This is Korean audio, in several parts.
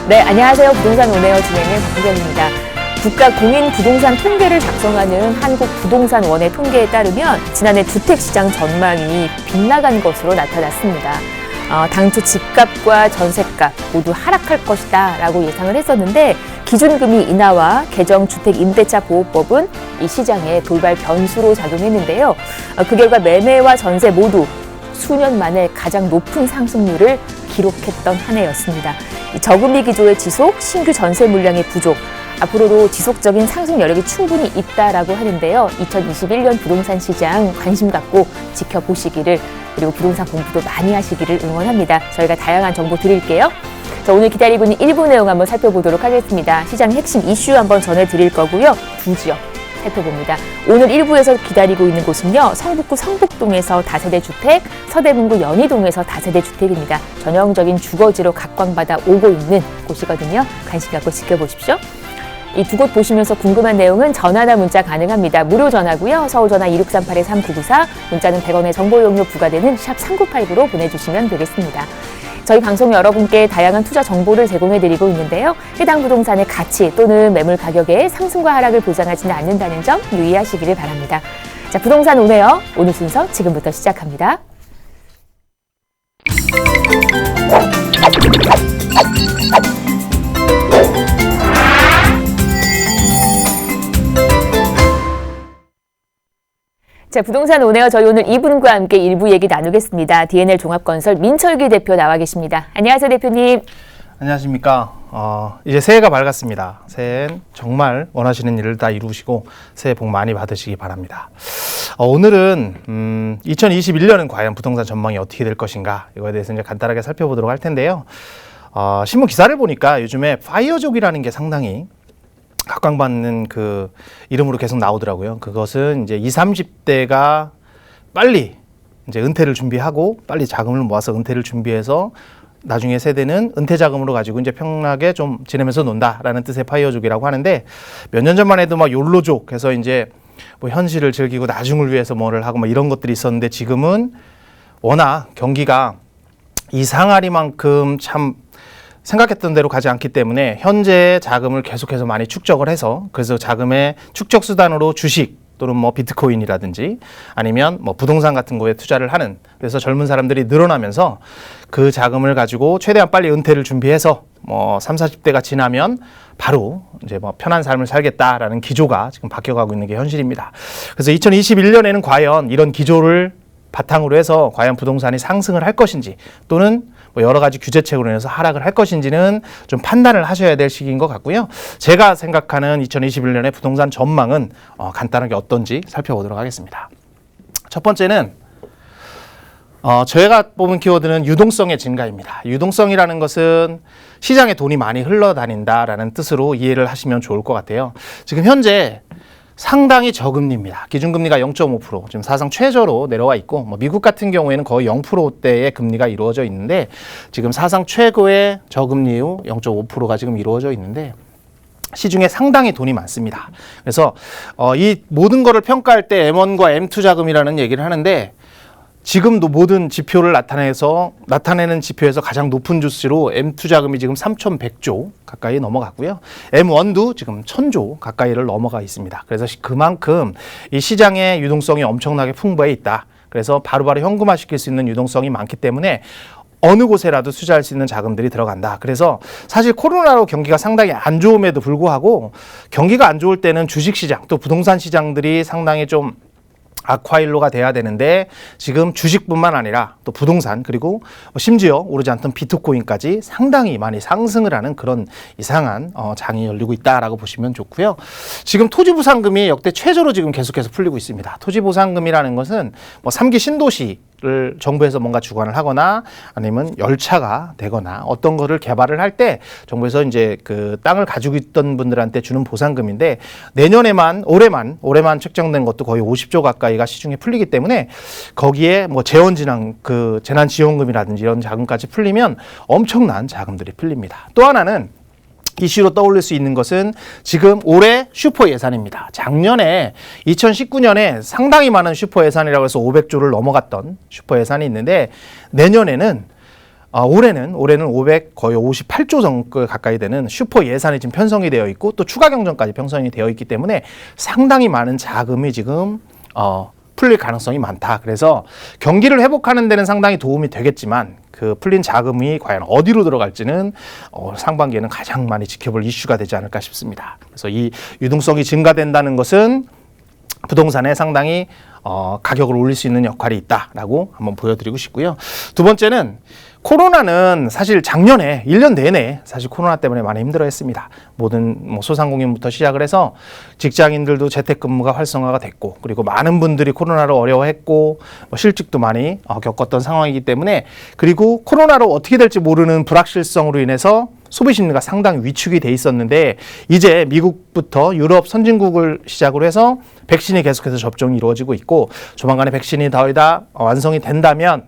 네, 안녕하세요. 부동산 온에어 진행의 박수경입니다. 국가 공인 부동산 통계를 작성하는 한국부동산원의 통계에 따르면 지난해 주택시장 전망이 빗나간 것으로 나타났습니다. 당초 집값과 전셋값 모두 하락할 것이다 라고 예상을 했었는데 기준금리 인하와 개정 주택임대차 보호법은 이 시장에 돌발 변수로 작용했는데요. 그 결과 매매와 전세 모두 수년 만에 가장 높은 상승률을 기록했던 한 해였습니다. 저금리 기조의 지속, 신규 전세 물량의 부족, 앞으로도 지속적인 상승 여력이 충분히 있다라고 하는데요. 2021년 부동산 시장 관심 갖고 지켜보시기를, 그리고 부동산 공부도 많이 하시기를 응원합니다. 저희가 다양한 정보 드릴게요. 자, 오늘 기다리고 있는 1부 내용 한번 살펴보도록 하겠습니다. 시장 핵심 이슈 한번 전해드릴 거고요. 두 지역 살펴봅니다. 오늘 1부에서 기다리고 있는 곳은요. 성북구 성북동에서 다세대 주택, 서대문구 연희동에서 다세대 주택입니다. 전형적인 주거지로 각광받아 오고 있는 곳이거든요. 관심 갖고 지켜보십시오. 이 두 곳 보시면서 궁금한 내용은 전화나 문자 가능합니다. 무료 전화고요. 서울 전화 2638-3994, 문자는 100원의 정보 용료 부과되는 샵 3989로 보내주시면 되겠습니다. 저희 방송 여러분께 다양한 투자 정보를 제공해드리고 있는데요. 해당 부동산의 가치 또는 매물 가격의 상승과 하락을 보장하지는 않는다는 점 유의하시기를 바랍니다. 자, 부동산 온에어 오늘 순서 지금부터 시작합니다. 자, 부동산 온에어 저희 오늘 이분과 함께 일부 얘기 나누겠습니다. DNL 종합건설 민철기 대표 나와 계십니다. 안녕하세요, 대표님. 안녕하십니까. 이제 새해가 밝았습니다. 새해엔 정말 원하시는 일을 다 이루시고 새해 복 많이 받으시기 바랍니다. 오늘은 2021년은 과연 부동산 전망이 어떻게 될 것인가, 이거에 대해서 이제 간단하게 살펴보도록 할 텐데요. 신문 기사를 보니까 요즘에 파이어족이라는 게 상당히 각광받는 그 이름으로 계속 나오더라고요. 그것은 이제 20, 30대가 빨리 이제 은퇴를 준비하고 빨리 자금을 모아서 은퇴를 준비해서 나중에 세대는 은퇴 자금으로 가지고 이제 평온하게 좀 지내면서 논다라는 뜻의 파이어족이라고 하는데, 몇 년 전만 해도 막 욜로족 해서 이제 뭐 현실을 즐기고 나중을 위해서 뭐를 하고 막 이런 것들이 있었는데, 지금은 워낙 경기가 이상하리만큼 참 생각했던 대로 가지 않기 때문에 현재 자금을 계속해서 많이 축적을 해서, 그래서 자금의 축적 수단으로 주식 또는 뭐 비트코인이라든지 아니면 뭐 부동산 같은 거에 투자를 하는, 그래서 젊은 사람들이 늘어나면서 그 자금을 가지고 최대한 빨리 은퇴를 준비해서 뭐 30, 40대가 지나면 바로 이제 뭐 편한 삶을 살겠다라는 기조가 지금 바뀌어가고 있는 게 현실입니다. 그래서 2021년에는 과연 이런 기조를 바탕으로 해서 과연 부동산이 상승을 할 것인지, 또는 뭐 여러 가지 규제책으로 인해서 하락을 할 것인지는 좀 판단을 하셔야 될 시기인 것 같고요. 제가 생각하는 2021년의 부동산 전망은 간단하게 어떤지 살펴보도록 하겠습니다. 첫 번째는 저희가 뽑은 키워드는 유동성의 증가입니다. 유동성이라는 것은 시장에 돈이 많이 흘러다닌다라는 뜻으로 이해를 하시면 좋을 것 같아요. 지금 현재 상당히 저금리입니다. 기준금리가 0.5%, 지금 사상 최저로 내려와 있고, 뭐 미국 같은 경우에는 거의 0%대의 금리가 이루어져 있는데, 지금 사상 최고의 저금리 이후 0.5%가 지금 이루어져 있는데, 시중에 상당히 돈이 많습니다. 그래서 이 모든 거를 평가할 때 M1과 M2 자금이라는 얘기를 하는데, 지금도 모든 지표를 나타내는 지표에서 가장 높은 주수로 M2 자금이 지금 3,100조 가까이 넘어갔고요. M1도 지금 1,000조 가까이를 넘어가 있습니다. 그래서 그만큼 이 시장의 유동성이 엄청나게 풍부해 있다. 그래서 바로바로 현금화시킬 수 있는 유동성이 많기 때문에 어느 곳에라도 투자할 수 있는 자금들이 들어간다. 그래서 사실 코로나로 경기가 상당히 안 좋음에도 불구하고, 경기가 안 좋을 때는 주식시장 또 부동산 시장들이 상당히 좀 악화일로가 돼야 되는데, 지금 주식뿐만 아니라 또 부동산, 그리고 심지어 오르지 않던 비트코인까지 상당히 많이 상승을 하는 그런 이상한 장이 열리고 있다라고 보시면 좋고요. 지금 토지보상금이 역대 최저로 지금 계속해서 풀리고 있습니다. 토지보상금이라는 것은 뭐 3기 신도시를 정부에서 뭔가 주관을 하거나 아니면 열차가 되거나 어떤 거를 개발을 할 때 정부에서 이제 그 땅을 가지고 있던 분들한테 주는 보상금인데, 올해만 책정된 것도 거의 50조 가까이가 시중에 풀리기 때문에, 거기에 뭐 재난지원금이라든지 이런 자금까지 풀리면 엄청난 자금들이 풀립니다. 또 하나는 이슈로 떠올릴 수 있는 것은 지금 올해 슈퍼 예산입니다. 작년에 2019년에 상당히 많은 슈퍼 예산이라고 해서 500조를 넘어갔던 슈퍼 예산이 있는데, 내년에는 올해는 500 거의 58조 정도 가까이 되는 슈퍼 예산이 지금 편성이 되어 있고 또 추가 경정까지 편성이 되어 있기 때문에 상당히 많은 자금이 지금 풀릴 가능성이 많다. 그래서 경기를 회복하는 데는 상당히 도움이 되겠지만 그 풀린 자금이 과연 어디로 들어갈지는 상반기에는 가장 많이 지켜볼 이슈가 되지 않을까 싶습니다. 그래서 이 유동성이 증가된다는 것은 부동산에 상당히 가격을 올릴 수 있는 역할이 있다라고 한번 보여드리고 싶고요. 두 번째는 코로나는 사실 작년에 1년 내내 사실 코로나 때문에 많이 힘들어했습니다. 모든 소상공인부터 시작을 해서 직장인들도 재택근무가 활성화가 됐고 그리고 많은 분들이 코로나를 어려워했고 실직도 많이 겪었던 상황이기 때문에 그리고 코로나로 어떻게 될지 모르는 불확실성으로 인해서 소비 심리가 상당히 위축이 돼 있었는데 이제 미국부터 유럽 선진국을 시작으로 해서 백신이 계속해서 접종이 이루어지고 있고 조만간에 백신이 거의 다 완성이 된다면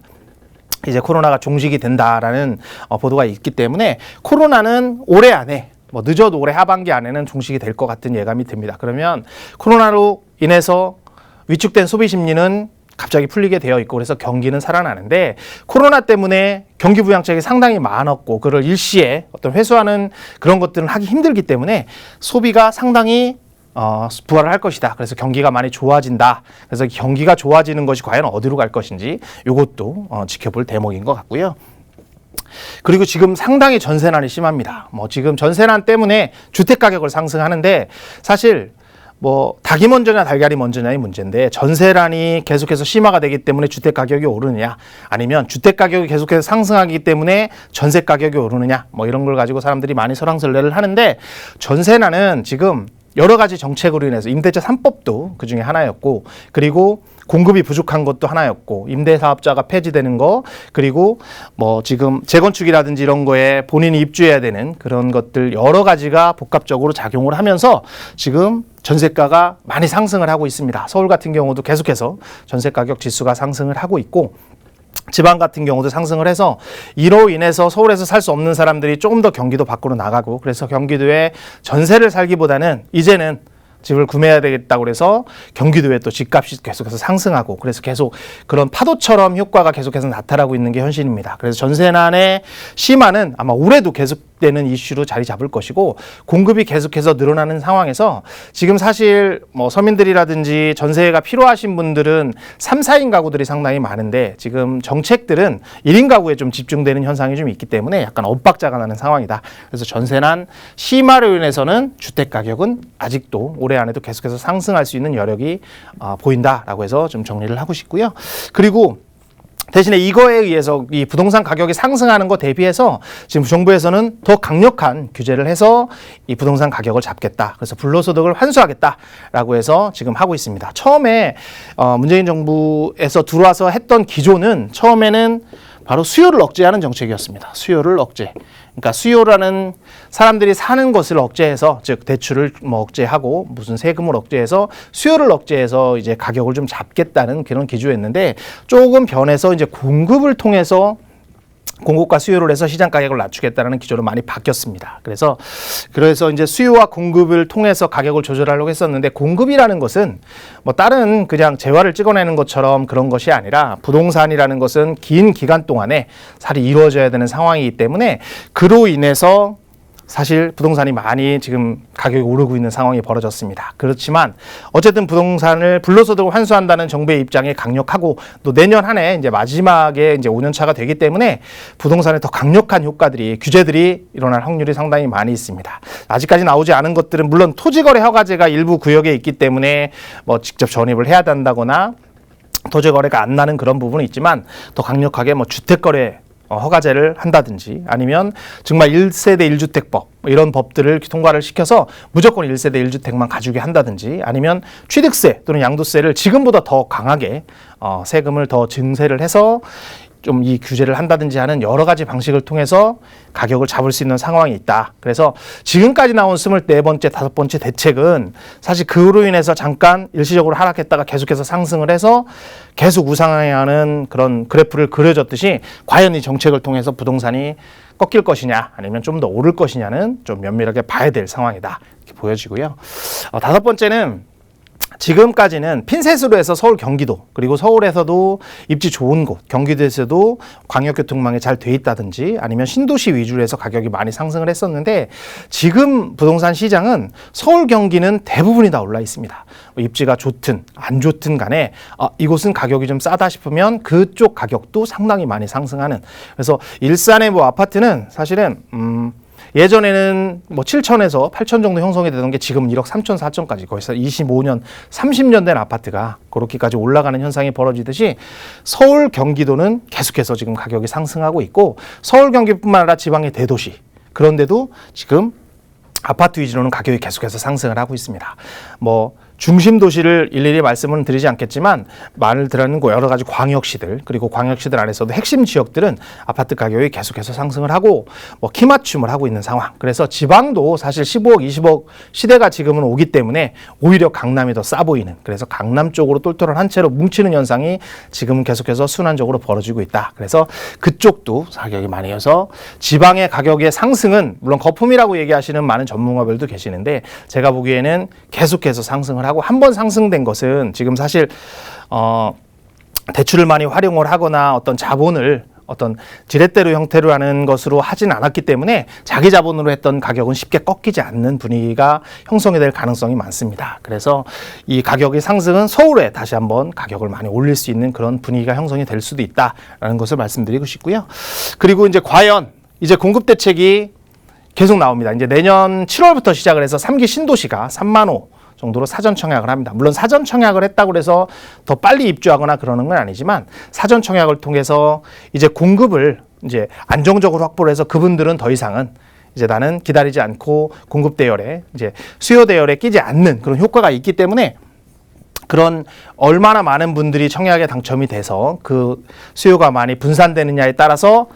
이제 코로나가 종식이 된다라는 보도가 있기 때문에 코로나는 올해 안에 늦어도 올해 하반기 안에는 종식이 될 것 같은 예감이 듭니다. 그러면 코로나로 인해서 위축된 소비 심리는 갑자기 풀리게 되어 있고 그래서 경기는 살아나는데 코로나 때문에 경기 부양책이 상당히 많았고 그걸 일시에 어떤 회수하는 그런 것들은 하기 힘들기 때문에 소비가 상당히 부활을 할 것이다. 그래서 경기가 많이 좋아진다. 그래서 경기가 좋아지는 것이 과연 어디로 갈 것인지 이것도 지켜볼 대목인 것 같고요. 그리고 지금 상당히 전세난이 심합니다. 지금 전세난 때문에 주택 가격을 상승하는데 사실 닭이 먼저냐 달걀이 먼저냐의 문제인데 전세난이 계속해서 심화가 되기 때문에 주택 가격이 오르느냐 아니면 주택 가격이 계속해서 상승하기 때문에 전세 가격이 오르느냐 이런 걸 가지고 사람들이 많이 설왕설래를 하는데 전세난은 지금 여러 가지 정책으로 인해서 임대차 3법도 그중에 하나였고 그리고 공급이 부족한 것도 하나였고 임대사업자가 폐지되는 거 그리고 지금 재건축이라든지 이런 거에 본인이 입주해야 되는 그런 것들 여러 가지가 복합적으로 작용을 하면서 지금 전세가가 많이 상승을 하고 있습니다. 서울 같은 경우도 계속해서 전세 가격 지수가 상승을 하고 있고 지방 같은 경우도 상승을 해서 이로 인해서 서울에서 살 수 없는 사람들이 조금 더 경기도 밖으로 나가고 그래서 경기도에 전세를 살기보다는 이제는 집을 구매해야 되겠다고 그래서 경기도에 또 집값이 계속해서 상승하고 그래서 계속 그런 파도처럼 효과가 계속해서 나타나고 있는 게 현실입니다. 그래서 전세난의 심화는 아마 올해도 계속되는 이슈로 자리 잡을 것이고 공급이 계속해서 늘어나는 상황에서 지금 사실 서민들이라든지 전세가 필요하신 분들은 3, 4인 가구들이 상당히 많은데 지금 정책들은 1인 가구에 좀 집중되는 현상이 좀 있기 때문에 약간 엇박자가 나는 상황이다. 그래서 전세난 심화로 인해서는 주택 가격은 아직도 올해 안에도 계속해서 상승할 수 있는 여력이 보인다라고 해서 좀 정리를 하고 싶고요. 그리고 대신에 이거에 의해서 이 부동산 가격이 상승하는 거 대비해서 지금 정부에서는 더 강력한 규제를 해서 이 부동산 가격을 잡겠다. 그래서 불로소득을 환수하겠다라고 해서 지금 하고 있습니다. 처음에 문재인 정부에서 들어와서 했던 기조는 처음에는 바로 수요를 억제하는 정책이었습니다. 수요를 억제. 그러니까 수요라는 사람들이 사는 것을 억제해서 즉 대출을 억제하고 무슨 세금을 억제해서 수요를 억제해서 이제 가격을 좀 잡겠다는 그런 기조였는데 조금 변해서 이제 공급을 통해서 공급과 수요를 해서 시장 가격을 낮추겠다는 기조로 많이 바뀌었습니다. 그래서 이제 수요와 공급을 통해서 가격을 조절하려고 했었는데 공급이라는 것은 다른 그냥 재화를 찍어내는 것처럼 그런 것이 아니라 부동산이라는 것은 긴 기간 동안에 살이 이루어져야 되는 상황이기 때문에 그로 인해서 사실 부동산이 많이 지금 가격이 오르고 있는 상황이 벌어졌습니다. 그렇지만 어쨌든 부동산을 불로소득을 환수한다는 정부의 입장이 강력하고 또 내년 한 해 이제 마지막에 이제 5년 차가 되기 때문에 부동산에 더 강력한 효과들이 규제들이 일어날 확률이 상당히 많이 있습니다. 아직까지 나오지 않은 것들은 물론 토지거래 허가제가 일부 구역에 있기 때문에 직접 전입을 해야 된다거나 토지거래가 안 나는 그런 부분은 있지만 더 강력하게 주택거래 허가제를 한다든지 아니면 정말 1세대 1주택법 이런 법들을 통과를 시켜서 무조건 1세대 1주택만 가지게 한다든지 아니면 취득세 또는 양도세를 지금보다 더 강하게 세금을 더 증세를 해서 좀 이 규제를 한다든지 하는 여러 가지 방식을 통해서 가격을 잡을 수 있는 상황이 있다. 그래서 지금까지 나온 24번째, 5번째 대책은 사실 그로 인해서 잠깐 일시적으로 하락했다가 계속해서 상승을 해서 계속 우상향하는 그런 그래프를 그려졌듯이 과연 이 정책을 통해서 부동산이 꺾일 것이냐 아니면 좀 더 오를 것이냐는 좀 면밀하게 봐야 될 상황이다. 이렇게 보여지고요. 5번째는 지금까지는 핀셋으로 해서 서울 경기도 그리고 서울에서도 입지 좋은 곳 경기도에서도 광역교통망이 잘 돼 있다든지 아니면 신도시 위주로 해서 가격이 많이 상승을 했었는데 지금 부동산 시장은 서울 경기는 대부분이 다 올라 있습니다. 입지가 좋든 안 좋든 간에 이곳은 가격이 좀 싸다 싶으면 그쪽 가격도 상당히 많이 상승하는 그래서 일산의 뭐 아파트는 사실은 예전에는 뭐 7천에서 8천 정도 형성이 되던 게 지금은 1억 3천, 4천까지 거기서 25년, 30년 된 아파트가 그렇게까지 올라가는 현상이 벌어지듯이 서울, 경기도는 계속해서 지금 가격이 상승하고 있고 서울, 경기뿐만 아니라 지방의 대도시 그런데도 지금 아파트 위주로는 가격이 계속해서 상승을 하고 있습니다. 뭐 중심 도시를 일일이 말씀은 드리지 않겠지만 말을 드리는 여러 가지 광역시들 그리고 광역시들 안에서도 핵심 지역들은 아파트 가격이 계속해서 상승을 하고 뭐 키 맞춤을 하고 있는 상황. 그래서 지방도 사실 15억, 20억 시대가 지금은 오기 때문에 오히려 강남이 더 싸 보이는 그래서 강남 쪽으로 똘똘한 한 채로 뭉치는 현상이 지금은 계속해서 순환적으로 벌어지고 있다. 그래서 그쪽도 가격이 많이 해서 지방의 가격의 상승은 물론 거품이라고 얘기하시는 많은 전문가들도 계시는데 제가 보기에는 계속해서 상승을 하고 한 번 상승된 것은 지금 사실 대출을 많이 활용을 하거나 어떤 자본을 어떤 지렛대로 형태로 하는 것으로 하진 않았기 때문에 자기 자본으로 했던 가격은 쉽게 꺾이지 않는 분위기가 형성이 될 가능성이 많습니다. 그래서 이 가격의 상승은 서울에 다시 한번 가격을 많이 올릴 수 있는 그런 분위기가 형성이 될 수도 있다라는 것을 말씀드리고 싶고요. 그리고 이제 과연 이제 공급 대책이 계속 나옵니다. 이제 내년 7월부터 시작을 해서 3기 신도시가 3만 호 정도로 사전 청약을 합니다. 물론 사전 청약을 했다고 해서 더 빨리 입주하거나 그러는 건 아니지만 사전 청약을 통해서 이제 공급을 이제 안정적으로 확보를 해서 그분들은 더 이상은 이제 나는 기다리지 않고 공급 대열에 이제 수요 대열에 끼지 않는 그런 효과가 있기 때문에 그런 얼마나 많은 분들이 청약에 당첨이 돼서 그 수요가 많이 분산되느냐에 따라서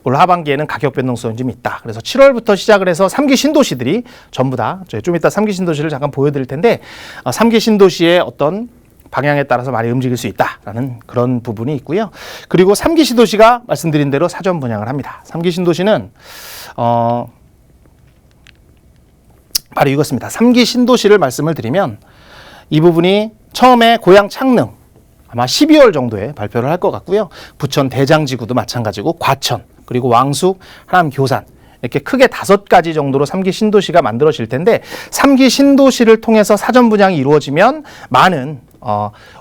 올 하반기에는 가격 변동성이 좀 있다. 그래서 7월부터 시작을 해서 3기 신도시들이 전부 다 좀 이따 3기 신도시를 잠깐 보여드릴 텐데 3기 신도시의 어떤 방향에 따라서 많이 움직일 수 있다라는 그런 부분이 있고요. 그리고 3기 신도시가 말씀드린 대로 사전 분양을 합니다. 3기 신도시는 바로 이것입니다. 3기 신도시를 말씀을 드리면 이 부분이 처음에 고양 창릉 아마 12월 정도에 발표를 할 것 같고요. 부천 대장지구도 마찬가지고 과천 그리고 왕숙, 하남, 교산 이렇게 크게 5가지 정도로 3기 신도시가 만들어질 텐데 3기 신도시를 통해서 사전 분양이 이루어지면 많은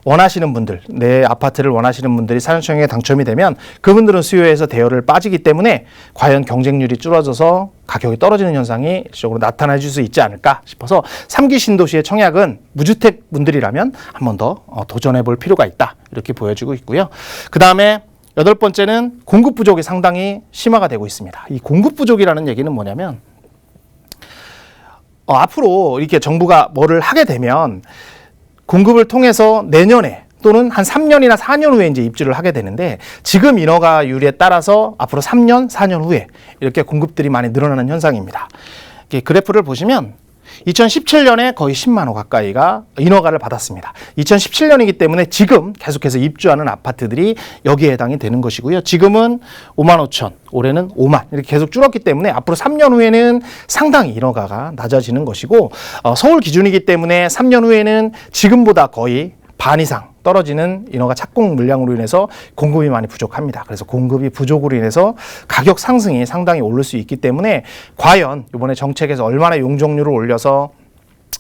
원하시는 분들, 내 아파트를 원하시는 분들이 사전 청약에 당첨이 되면 그분들은 수요에서 대여를 빠지기 때문에 과연 경쟁률이 줄어져서 가격이 떨어지는 현상이 일시적으로 나타날 수 있지 않을까 싶어서 3기 신도시의 청약은 무주택 분들이라면 한 번 더 도전해 볼 필요가 있다. 이렇게 보여지고 있고요. 그 다음에 8번째는 공급 부족이 상당히 심화가 되고 있습니다. 이 공급 부족이라는 얘기는 뭐냐면 앞으로 이렇게 정부가 뭐를 하게 되면 공급을 통해서 내년에 또는 한 3년이나 4년 후에 이제 입주를 하게 되는데 지금 인허가율에 따라서 앞으로 3년, 4년 후에 이렇게 공급들이 많이 늘어나는 현상입니다. 이렇게 그래프를 보시면 2017년에 거의 10만 호 가까이가 인허가를 받았습니다. 2017년이기 때문에 지금 계속해서 입주하는 아파트들이 여기에 해당이 되는 것이고요. 지금은 5만 5천, 올해는 5만 이렇게 계속 줄었기 때문에 앞으로 3년 후에는 상당히 인허가가 낮아지는 것이고 서울 기준이기 때문에 3년 후에는 지금보다 거의 반 이상 떨어지는 인허가 착공 물량으로 인해서 공급이 많이 부족합니다. 그래서 공급이 부족으로 인해서 가격 상승이 상당히 오를 수 있기 때문에 과연 이번에 정책에서 얼마나 용적률을 올려서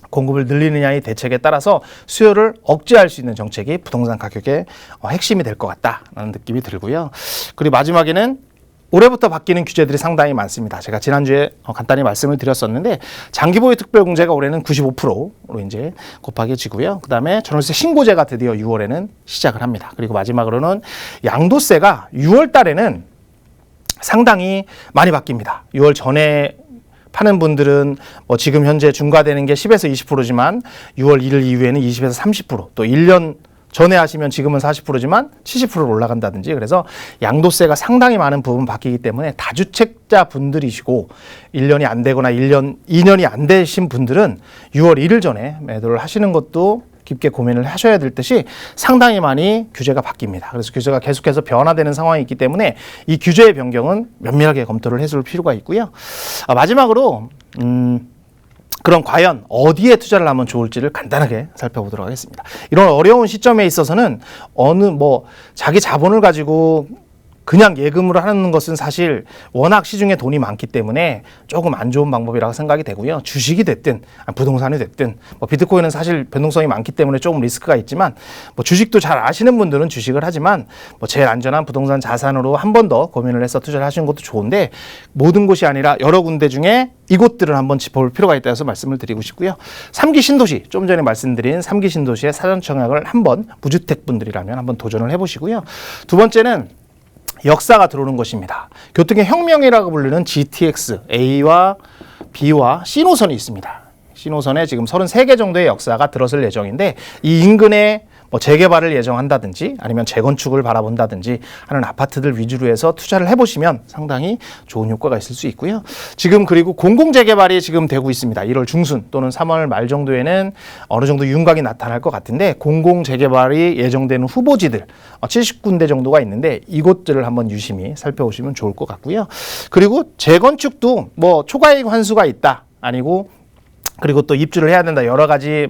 공급을 늘리느냐의 대책에 따라서 수요를 억제할 수 있는 정책이 부동산 가격의 핵심이 될 것 같다라는 느낌이 들고요. 그리고 마지막에는 올해부터 바뀌는 규제들이 상당히 많습니다. 제가 지난주에 간단히 말씀을 드렸었는데 장기보유 특별공제가 올해는 95%로 이제 곱하기지고요. 그다음에 전월세 신고제가 드디어 6월에는 시작을 합니다. 그리고 마지막으로는 양도세가 6월 달에는 상당히 많이 바뀝니다. 6월 전에 파는 분들은 뭐 지금 현재 중과되는 게 10에서 20%지만 6월 1일 이후에는 20에서 30%, 또 1년 전에 하시면 지금은 40%지만 70%로 올라간다든지 그래서 양도세가 상당히 많은 부분 바뀌기 때문에 다주택자 분들이시고 1년이 안 되거나 2년이 안 되신 분들은 6월 1일 전에 매도를 하시는 것도 깊게 고민을 하셔야 될 듯이 상당히 많이 규제가 바뀝니다. 그래서 규제가 계속해서 변화되는 상황이 있기 때문에 이 규제의 변경은 면밀하게 검토를 해줄 필요가 있고요. 마지막으로 그럼 과연 어디에 투자를 하면 좋을지를 간단하게 살펴보도록 하겠습니다. 이런 어려운 시점에 있어서는 자기 자본을 가지고 그냥 예금으로 하는 것은 사실 워낙 시중에 돈이 많기 때문에 조금 안 좋은 방법이라고 생각이 되고요. 주식이 됐든 부동산이 됐든 비트코인은 사실 변동성이 많기 때문에 조금 리스크가 있지만 주식도 잘 아시는 분들은 주식을 하지만 제일 안전한 부동산 자산으로 한 번 더 고민을 해서 투자를 하시는 것도 좋은데 모든 곳이 아니라 여러 군데 중에 이곳들을 한번 짚어볼 필요가 있다 해서 말씀을 드리고 싶고요. 3기 신도시, 좀 전에 말씀드린 3기 신도시의 사전 청약을 한번 무주택 분들이라면 한번 도전을 해보시고요. 두 번째는 역사가 들어오는 것입니다. 교통의 혁명이라고 불리는 GTX, A와 B와 C 노선이 있습니다. C 노선에 지금 33개 정도의 역사가 들어설 예정인데 이 인근에 재개발을 예정한다든지 아니면 재건축을 바라본다든지 하는 아파트들 위주로 해서 투자를 해보시면 상당히 좋은 효과가 있을 수 있고요. 지금 그리고 공공재개발이 지금 되고 있습니다. 1월 중순 또는 3월 말 정도에는 어느 정도 윤곽이 나타날 것 같은데 공공재개발이 예정되는 후보지들 70군데 정도가 있는데 이곳들을 한번 유심히 살펴보시면 좋을 것 같고요. 그리고 재건축도 초과이익 환수가 있다 그리고 또 입주를 해야 된다. 여러 가지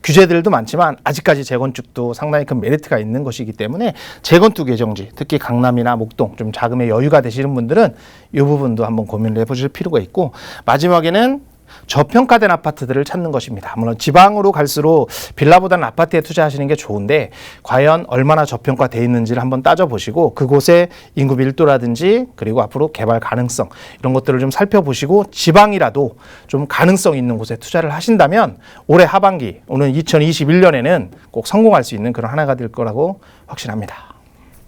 규제들도 많지만 아직까지 재건축도 상당히 큰 메리트가 있는 것이기 때문에 재건축 예정지, 특히 강남이나 목동 좀 자금의 여유가 되시는 분들은 이 부분도 한번 고민을 해보실 필요가 있고 마지막에는 저평가된 아파트들을 찾는 것입니다. 물론 지방으로 갈수록 빌라보다는 아파트에 투자하시는 게 좋은데 과연 얼마나 저평가되어 있는지를 한번 따져보시고 그곳의 인구 밀도라든지 그리고 앞으로 개발 가능성 이런 것들을 좀 살펴보시고 지방이라도 좀 가능성 있는 곳에 투자를 하신다면 올해 하반기, 오는 2021년에는 꼭 성공할 수 있는 그런 한 해가 될 거라고 확신합니다.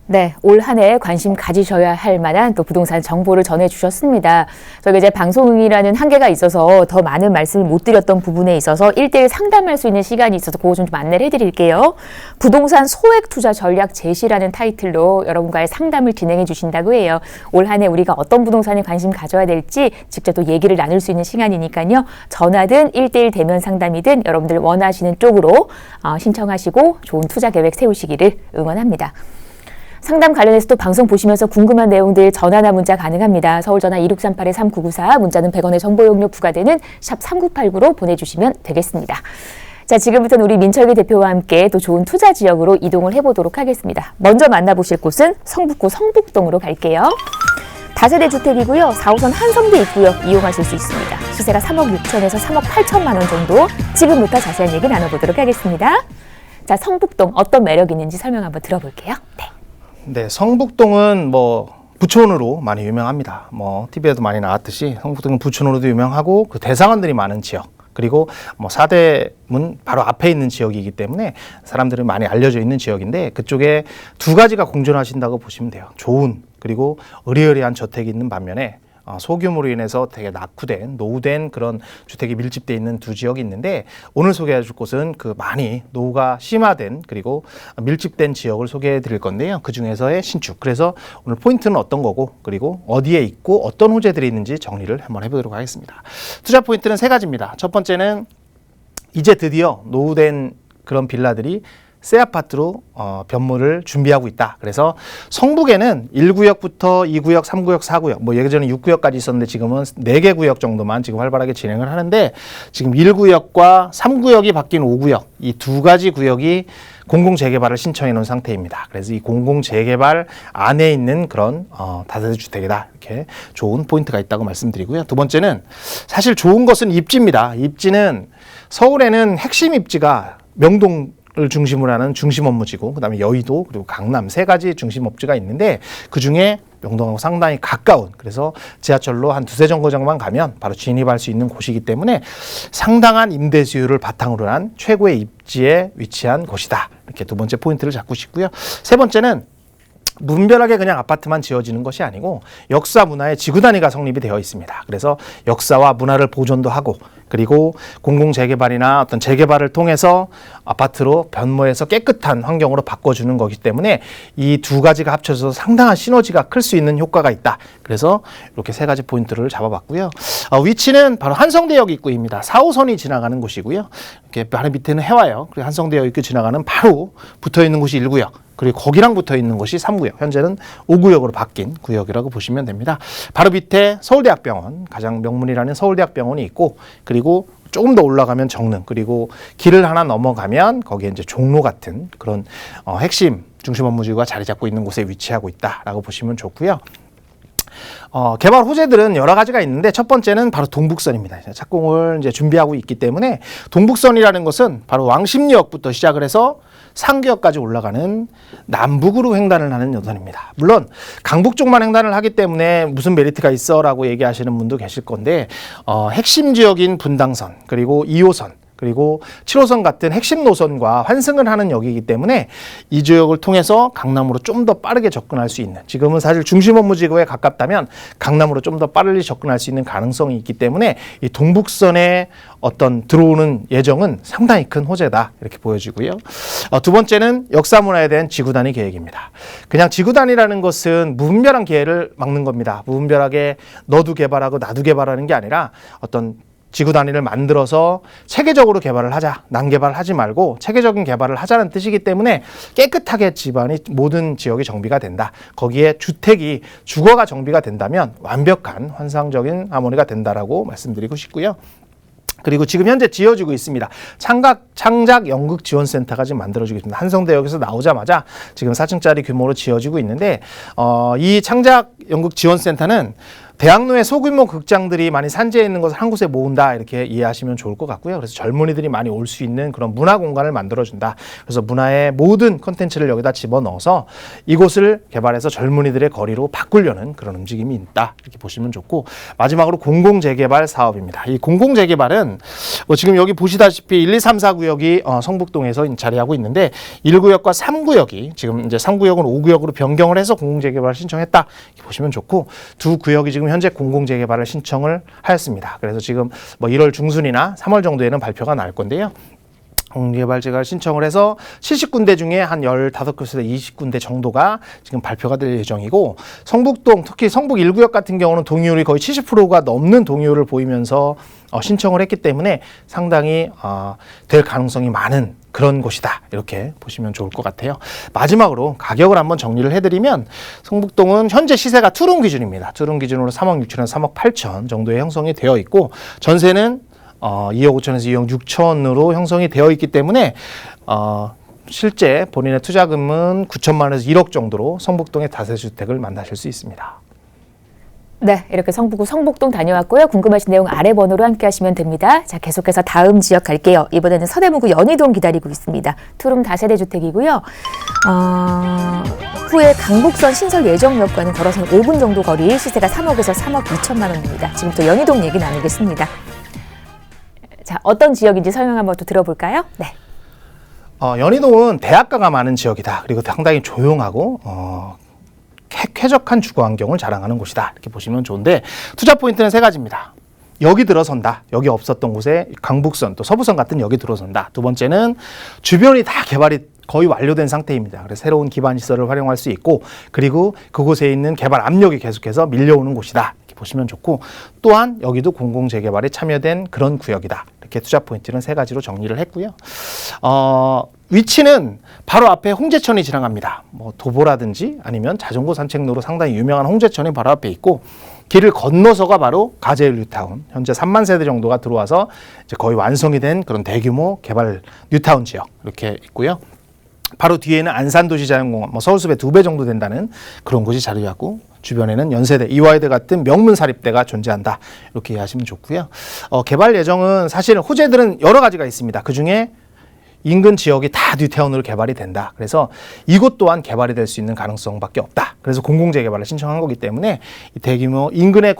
네, 올 한 해 관심 가지셔야 할 만한 또 부동산 정보를 전해주셨습니다. 저희가 이제 방송이라는 한계가 있어서 더 많은 말씀을 못 드렸던 부분에 있어서 1대1 상담할 수 있는 시간이 있어서 그거 좀 안내를 해드릴게요. 부동산 소액 투자 전략 제시라는 타이틀로 여러분과의 상담을 진행해 주신다고 해요. 올 한 해 우리가 어떤 부동산에 관심 가져야 될지 직접 또 얘기를 나눌 수 있는 시간이니까요. 전화든 1대1 대면 상담이든 여러분들 원하시는 쪽으로 신청하시고 좋은 투자 계획 세우시기를 응원합니다. 상담 관련해서 또 방송 보시면서 궁금한 내용들 전화나 문자 가능합니다. 서울 전화 2638-3994, 문자는 100원의 정보 이용료 부과되는 샵 3989로 보내주시면 되겠습니다. 자, 지금부터는 우리 민철기 대표와 함께 또 좋은 투자 지역으로 이동을 해보도록 하겠습니다. 먼저 만나보실 곳은 성북구 성북동으로 갈게요. 다세대 주택이고요. 4호선 한성대 입구역 이용하실 수 있습니다. 시세가 3억 6천에서 3억 8천만 원 정도. 지금부터 자세한 얘기 나눠보도록 하겠습니다. 자, 성북동 어떤 매력이 있는지 설명 한번 들어볼게요. 네, 성북동은 부촌으로 많이 유명합니다. TV에도 많이 나왔듯이 성북동은 부촌으로도 유명하고 그 대상원들이 많은 지역. 그리고 사대문 바로 앞에 있는 지역이기 때문에 사람들이 많이 알려져 있는 지역인데 그쪽에 두 가지가 공존하신다고 보시면 돼요. 좋은 그리고 의리의리한 저택이 있는 반면에 소규모로 인해서 되게 낙후된 노후된 그런 주택이 밀집되어 있는 두 지역이 있는데 오늘 소개해 줄 곳은 그 많이 노후가 심화된 그리고 밀집된 지역을 소개해 드릴 건데요. 그 중에서의 신축. 그래서 오늘 포인트는 어떤 거고 그리고 어디에 있고 어떤 호재들이 있는지 정리를 한번 해보도록 하겠습니다. 투자 포인트는 세 가지입니다. 첫 번째는 이제 드디어 노후된 그런 빌라들이 새 아파트로 변모를 준비하고 있다. 그래서 성북에는 1구역부터 2구역, 3구역, 4구역, 예전에 6구역까지 있었는데 지금은 4개 구역 정도만 지금 활발하게 진행을 하는데 지금 1구역과 3구역이 바뀐 5구역, 이 두 가지 구역이 공공재개발을 신청해 놓은 상태입니다. 그래서 이 공공재개발 안에 있는 그런 다세대 주택이다. 이렇게 좋은 포인트가 있다고 말씀드리고요. 두 번째는 사실 좋은 것은 입지입니다. 입지는 서울에는 핵심 입지가 명동 을 중심으로 하는 중심 업무지고 그다음에 여의도 그리고 강남 세 가지 중심 업지가 있는데 그중에 명동하고 상당히 가까운 그래서 지하철로 한 두세 정거장만 가면 바로 진입할 수 있는 곳이기 때문에 상당한 임대 수요를 바탕으로 한 최고의 입지에 위치한 곳이다. 이렇게 두 번째 포인트를 잡고 싶고요. 세 번째는 무분별하게 그냥 아파트만 지어지는 것이 아니고 역사 문화의 지구 단위가 성립이 되어 있습니다. 그래서 역사와 문화를 보존도 하고 그리고 공공재개발이나 어떤 재개발을 통해서 아파트로 변모해서 깨끗한 환경으로 바꿔주는 거기 때문에 이 두 가지가 합쳐져서 상당한 시너지가 클 수 있는 효과가 있다. 그래서 이렇게 세 가지 포인트를 잡아봤고요. 위치는 바로 한성대역 입구입니다. 4호선이 지나가는 곳이고요. 이렇게 바로 밑에는 해와요. 그리고 한성대역 입구 지나가는 바로 붙어있는 곳이 1구역. 그리고 거기랑 붙어 있는 곳이 3구역, 현재는 5구역으로 바뀐 구역이라고 보시면 됩니다. 바로 밑에 서울대학병원, 가장 명문이라는 서울대학병원이 있고 그리고 조금 더 올라가면 정릉, 그리고 길을 하나 넘어가면 거기에 이제 종로 같은 그런 핵심 중심 업무지구가 자리 잡고 있는 곳에 위치하고 있다라고 보시면 좋고요. 개발 호재들은 여러 가지가 있는데 첫 번째는 바로 동북선입니다. 착공을 이제 준비하고 있기 때문에 동북선이라는 것은 바로 왕십리역부터 시작을 해서 상계역까지 올라가는 남북으로 횡단을 하는 노선입니다. 물론 강북 쪽만 횡단을 하기 때문에 무슨 메리트가 있어라고 얘기하시는 분도 계실 건데 핵심 지역인 분당선 그리고 2호선 그리고 7호선 같은 핵심 노선과 환승을 하는 역이기 때문에 이 지역을 통해서 강남으로 좀 더 빠르게 접근할 수 있는, 지금은 사실 중심 업무지구에 가깝다면 강남으로 좀 더 빠르게 접근할 수 있는 가능성이 있기 때문에 이 동북선에 어떤 들어오는 예정은 상당히 큰 호재다 이렇게 보여지고요. 두 번째는 역사문화에 대한 지구단위 계획입니다. 그냥 지구단위라는 것은 무분별한 기회를 막는 겁니다. 무분별하게 너도 개발하고 나도 개발하는 게 아니라 어떤 지구 단위를 만들어서 체계적으로 개발을 하자. 난개발을 하지 말고 체계적인 개발을 하자는 뜻이기 때문에 깨끗하게 집안이 모든 지역이 정비가 된다. 거기에 주택이 주거가 정비가 된다면 완벽한 환상적인 하모니가 된다라고 말씀드리고 싶고요. 그리고 지금 현재 지어지고 있습니다. 창작 연극 지원센터가 지금 만들어지고 있습니다. 한성대역에서 나오자마자 지금 4층짜리 규모로 지어지고 있는데 이 창작 연극 지원센터는 대학로에 소규모 극장들이 많이 산재해 있는 것을 한 곳에 모은다 이렇게 이해하시면 좋을 것 같고요. 그래서 젊은이들이 많이 올 수 있는 그런 문화 공간을 만들어준다. 그래서 문화의 모든 콘텐츠를 여기다 집어넣어서 이곳을 개발해서 젊은이들의 거리로 바꾸려는 그런 움직임이 있다 이렇게 보시면 좋고, 마지막으로 공공재개발 사업입니다. 이 공공재개발은 지금 여기 보시다시피 1, 2, 3, 4구역이 성북동에서 자리하고 있는데 1구역과 3구역이 지금 이제 3구역은 5구역으로 변경을 해서 공공재개발을 신청했다 이렇게 보시면 좋고, 두 구역이 지금 현재 공공재개발을 신청을 하였습니다. 그래서 지금 1월 중순이나 3월 정도에는 발표가 날 건데요. 공개발제가 신청을 해서 70군데 중에 한 15군데, 20군데 정도가 지금 발표가 될 예정이고, 성북동, 특히 성북 1구역 같은 경우는 동의율이 거의 70%가 넘는 동의율을 보이면서 신청을 했기 때문에 상당히 될 가능성이 많은 그런 곳이다 이렇게 보시면 좋을 것 같아요. 마지막으로 가격을 한번 정리를 해드리면 성북동은 현재 시세가 투룸 기준입니다. 투룸 기준으로 3억 6천에서 3억 8천 정도에 형성이 되어 있고, 전세는 2억 5천에서 2억 6천으로 형성이 되어 있기 때문에 실제 본인의 투자금은 9천만 원에서 1억 정도로 성북동의 다세주택을 만나실 수 있습니다. 네, 이렇게 성북구 성북동 다녀왔고요. 궁금하신 내용 아래 번호로 함께 하시면 됩니다. 자, 계속해서 다음 지역 갈게요. 이번에는 서대문구 연희동 기다리고 있습니다. 투룸 다세대 주택이고요. 후에 강북선 신설 예정역과는 걸어서 5분 정도 거리, 시세가 3억에서 3억 2천만 원입니다. 지금부터 연희동 얘기 나누겠습니다. 자, 어떤 지역인지 설명 한번 또 들어볼까요? 네. 연희동은 대학가가 많은 지역이다. 그리고 상당히 조용하고 쾌적한 주거 환경을 자랑하는 곳이다 이렇게 보시면 좋은데, 투자 포인트는 세 가지입니다. 여기 들어선다. 여기 없었던 곳에 강북선 또 서부선 같은 여기 들어선다. 두 번째는 주변이 다 개발이 거의 완료된 상태입니다. 그래서 새로운 기반 시설을 활용할 수 있고, 그리고 그곳에 있는 개발 압력이 계속해서 밀려오는 곳이다 이렇게 보시면 좋고, 또한 여기도 공공재개발에 참여된 그런 구역이다 이렇게 투자 포인트는 세 가지로 정리를 했고요. 위치는 바로 앞에 홍제천이 지나갑니다. 도보라든지 아니면 자전거 산책로로 상당히 유명한 홍제천이 바로 앞에 있고, 길을 건너서가 바로 가재일 뉴타운, 현재 3만 세대 정도가 들어와서 이제 거의 완성이 된 그런 대규모 개발 뉴타운 지역 이렇게 있고요. 바로 뒤에는 안산도시자연공원, 서울숲의 2배 정도 된다는 그런 곳이 자리하고, 주변에는 연세대, 이화여대 같은 명문 사립대가 존재한다 이렇게 이해하시면 좋고요. 개발 예정은 사실 호재들은 여러 가지가 있습니다. 그중에 인근 지역이 다 뉴타운으로 개발이 된다. 그래서 이곳 또한 개발이 될 수 있는 가능성밖에 없다. 그래서 공공재개발을 신청한 거기 때문에 이 대규모 인근의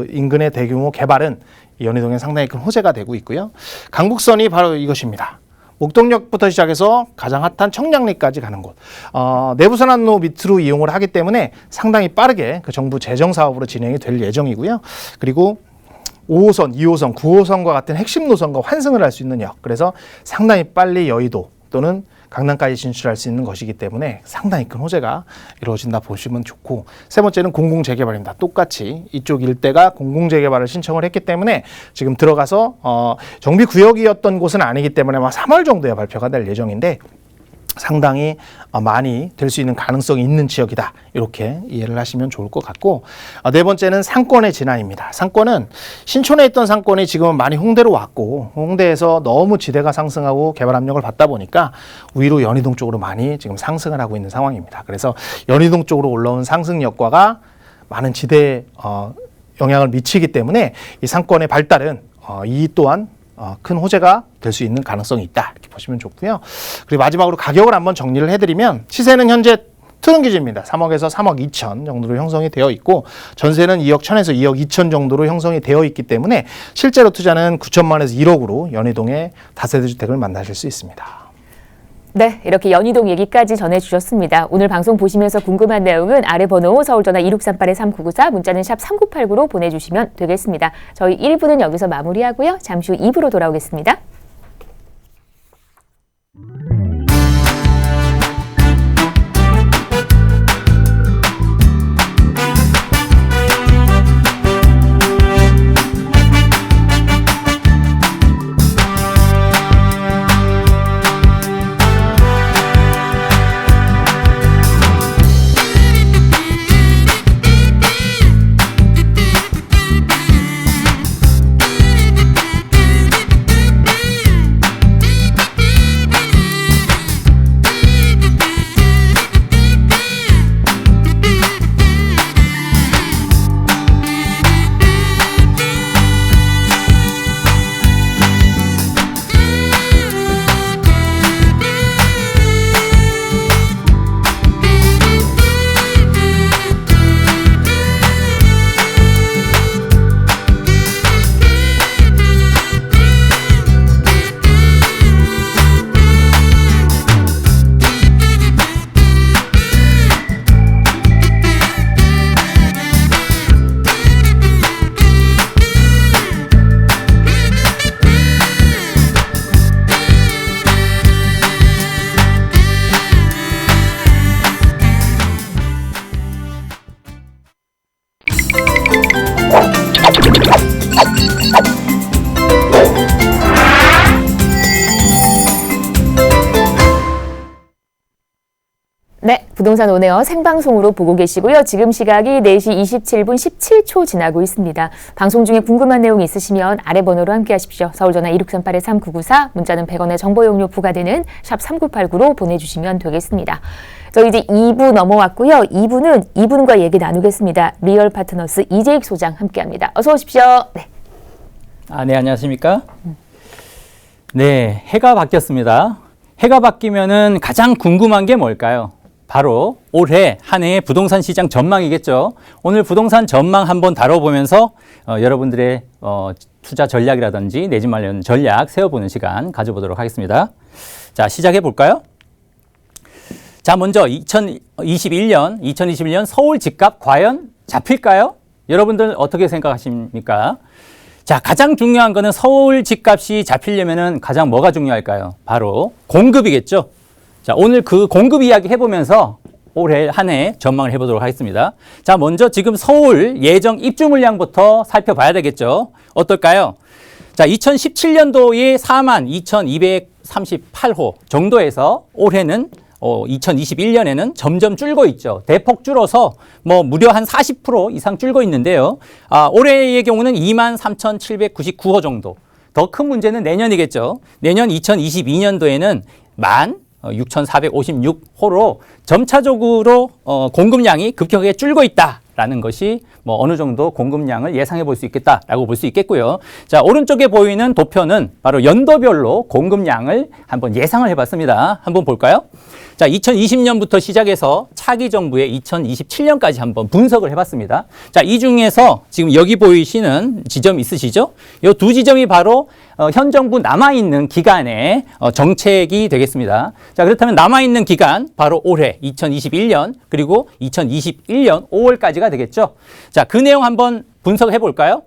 인근의 대규모 개발은 연희동에 상당히 큰 호재가 되고 있고요. 강북선이 바로 이것입니다. 목동역부터 시작해서 가장 핫한 청량리까지 가는 곳. 내부선안로 밑으로 이용을 하기 때문에 상당히 빠르게 그 정부 재정 사업으로 진행이 될 예정이고요. 그리고 5호선, 2호선, 9호선과 같은 핵심 노선과 환승을 할 수 있는 역. 그래서 상당히 빨리 여의도 또는 강남까지 진출할 수 있는 것이기 때문에 상당히 큰 호재가 이루어진다 보시면 좋고, 세 번째는 공공재개발입니다. 똑같이 이쪽 일대가 공공재개발을 신청을 했기 때문에 지금 들어가서 정비구역이었던 곳은 아니기 때문에 아마 3월 정도에 발표가 될 예정인데, 상당히 많이 될 수 있는 가능성이 있는 지역이다. 이렇게 이해를 하시면 좋을 것 같고, 네 번째는 상권의 진화입니다. 상권은 신촌에 있던 상권이 지금은 많이 홍대로 왔고, 홍대에서 너무 지대가 상승하고 개발 압력을 받다 보니까 위로 연희동 쪽으로 많이 지금 상승을 하고 있는 상황입니다. 그래서 연희동 쪽으로 올라온 상승 여과가 많은 지대에 영향을 미치기 때문에 이 상권의 발달은 이 또한 큰 호재가 될 수 있는 가능성이 있다. 이렇게 보시면 좋고요. 그리고 마지막으로 가격을 한번 정리를 해드리면, 시세는 현재 트는 기준입니다. 3억에서 3억 2천 정도로 형성이 되어 있고, 전세는 2억 1천에서 2억 2천 정도로 형성이 되어 있기 때문에 실제로 투자는 9천만에서 1억으로 연희동의 다세대 주택을 만나실 수 있습니다. 네, 이렇게 연희동 얘기까지 전해주셨습니다. 오늘 방송 보시면서 궁금한 내용은 아래 번호 서울전화 2638-3994 문자는 샵 3989로 보내주시면 되겠습니다. 저희 1부는 여기서 마무리하고요. 잠시 후 2부로 돌아오겠습니다. 네, 부동산 오네어 생방송으로 보고 계시고요. 지금 시각이 4시 27분 17초 지나고 있습니다. 방송 중에 궁금한 내용 있으시면 아래 번호로 함께 하십시오. 서울전화 2638-3994, 문자는 100원의 정보 용료 부과되는 샵 3989로 보내주시면 되겠습니다. 저희 이제 2부 넘어왔고요. 2부는 이분과 얘기 나누겠습니다. 리얼 파트너스 이재익 소장 함께합니다. 어서 오십시오. 네. 네, 안녕하십니까? 네, 해가 바뀌었습니다. 해가 바뀌면은 가장 궁금한 게 뭘까요? 바로 올해 한 해의 부동산 시장 전망이겠죠. 오늘 부동산 전망 한번 다뤄보면서 여러분들의 투자 전략이라든지 내 집 마련 전략 세워보는 시간 가져보도록 하겠습니다. 자, 시작해 볼까요? 자, 먼저 2021년 서울 집값 과연 잡힐까요? 여러분들 어떻게 생각하십니까? 자, 가장 중요한 거는 서울 집값이 잡히려면은 가장 뭐가 중요할까요? 바로 공급이겠죠. 자, 오늘 그 공급 이야기 해보면서 올해 한 해 전망을 해보도록 하겠습니다. 자, 먼저 지금 서울 예정 입주 물량부터 살펴봐야 되겠죠. 어떨까요? 자, 2017년도에 42,238호 정도에서 올해는 2021년에는 점점 줄고 있죠. 대폭 줄어서 무려 한 40% 이상 줄고 있는데요. 올해의 경우는 23,799호 정도. 더 큰 문제는 내년이겠죠. 내년 2022년도에는 16,456호로 점차적으로 공급량이 급격하게 줄고 있다라는 것이 어느 정도 공급량을 예상해 볼 수 있겠다라고 볼 수 있겠고요. 자, 오른쪽에 보이는 도표는 바로 연도별로 공급량을 한번 예상을 해봤습니다. 한번 볼까요? 자, 2020년부터 시작해서 차기 정부의 2027년까지 한번 분석을 해봤습니다. 자, 이 중에서 지금 여기 보이시는 지점 있으시죠? 이 두 지점이 바로 현 정부 남아있는 기간의 정책이 되겠습니다. 자, 그렇다면 남아있는 기간 바로 올해 2021년 그리고 2021년 5월까지가 되겠죠. 자, 그 내용 한번 분석해 볼까요?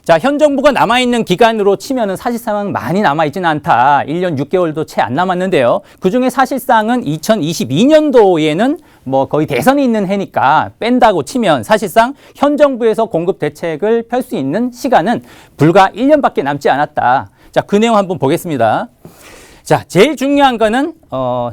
자, 현 정부가 남아있는 기간으로 치면은 사실상은 많이 남아있지는 않다. 1년 6개월도 채 안 남았는데요. 그 중에 사실상은 2022년도에는 거의 대선이 있는 해니까 뺀다고 치면 사실상 현 정부에서 공급 대책을 펼 수 있는 시간은 불과 1년밖에 남지 않았다. 자, 그 내용 한번 보겠습니다. 자, 제일 중요한 거는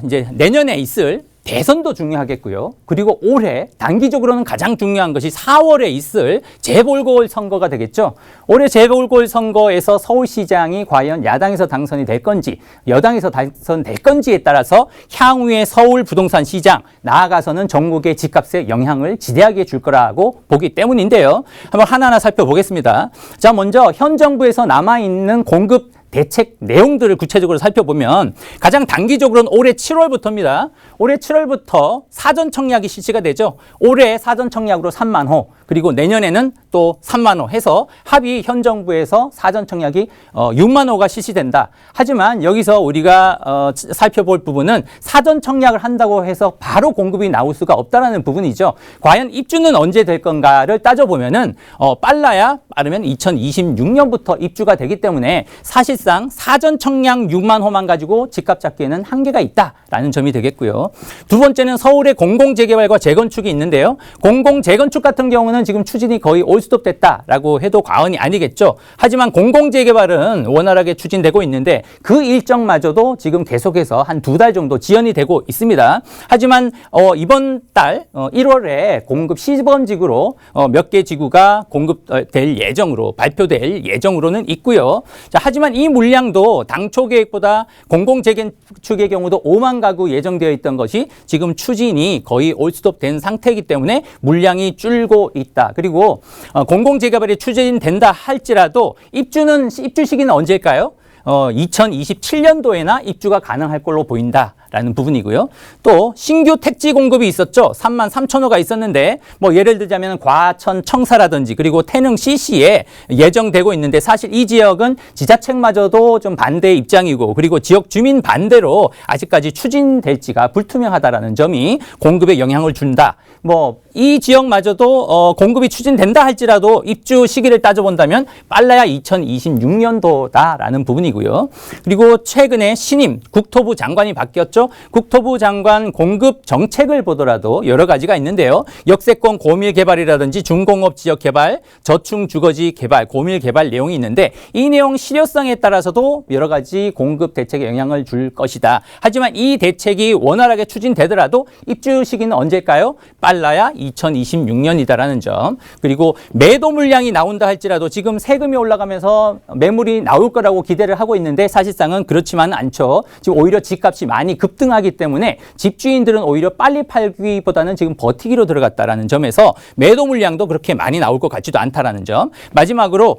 이제 내년에 있을 대선도 중요하겠고요. 그리고 올해 단기적으로는 가장 중요한 것이 4월에 있을 재보궐선거가 되겠죠. 올해 재보궐선거에서 서울시장이 과연 야당에서 당선이 될 건지 여당에서 당선될 건지에 따라서 향후의 서울 부동산 시장 나아가서는 전국의 집값에 영향을 지대하게 줄 거라고 보기 때문인데요. 한번 하나하나 살펴보겠습니다. 자, 먼저 현 정부에서 남아있는 공급 대책 내용들을 구체적으로 살펴보면 가장 단기적으로는 올해 7월부터입니다. 올해 7월부터 사전 청약이 실시가 되죠. 올해 사전 청약으로 3만 호, 그리고 내년에는 또 3만 호 해서 합의 현 정부에서 사전 청약이 6만 호가 실시된다. 하지만 여기서 우리가 살펴볼 부분은 사전 청약을 한다고 해서 바로 공급이 나올 수가 없다라는 부분이죠. 과연 입주는 언제 될 건가를 따져보면은 빠르면 2026년부터 입주가 되기 때문에 사실상 사전 청약 6만 호만 가지고 집값 잡기에는 한계가 있다라는 점이 되겠고요. 두 번째는 서울의 공공재개발과 재건축이 있는데요. 공공재건축 같은 경우는 지금 추진이 거의 올스톱 됐다라고 해도 과언이 아니겠죠. 하지만 공공재개발은 원활하게 추진되고 있는데 그 일정마저도 지금 계속해서 한 2달 정도 지연이 되고 있습니다. 하지만 이번 달 1월에 공급 시범지구로 몇 개 지구가 공급될 예정으로 발표될 예정으로는 있고요. 자, 하지만 이 물량도 당초 계획보다 공공재건축의 경우도 5만 가구 예정되어 있던 것이 지금 추진이 거의 올스톱 된 상태이기 때문에 물량이 줄고 있다. 그리고 공공재개발이 추진된다 할지라도 입주 시기는 언제일까요? 2027년도에나 입주가 가능할 걸로 보인다라는 부분이고요. 또 신규 택지 공급이 있었죠. 3만 3천 호가 있었는데 뭐 예를 들자면 과천 청사라든지 그리고 태릉 CC에 예정되고 있는데 사실 이 지역은 지자체마저도 좀 반대 입장이고 그리고 지역 주민 반대로 아직까지 추진될지가 불투명하다라는 점이 공급에 영향을 준다. 뭐 이 지역마저도 공급이 추진된다 할지라도 입주 시기를 따져본다면 빨라야 2026년도다라는 부분이고요. 그리고 최근에 신임 국토부 장관이 바뀌었죠. 국토부 장관 공급 정책을 보더라도 여러 가지가 있는데요. 역세권 고밀 개발이라든지 중공업 지역 개발, 저층 주거지 개발, 고밀 개발 내용이 있는데 이 내용 실효성에 따라서도 여러 가지 공급 대책에 영향을 줄 것이다. 하지만 이 대책이 원활하게 추진되더라도 입주 시기는 언제일까요? 빨라야 2026년이다라는 점. 그리고 매도 물량이 나온다 할지라도 지금 세금이 올라가면서 매물이 나올 거라고 기대를 하고 있는데 사실상은 그렇지만은 않죠. 지금 오히려 집값이 많이 급등하기 때문에 집주인들은 오히려 빨리 팔기보다는 지금 버티기로 들어갔다라는 점에서 매도 물량도 그렇게 많이 나올 것 같지도 않다라는 점. 마지막으로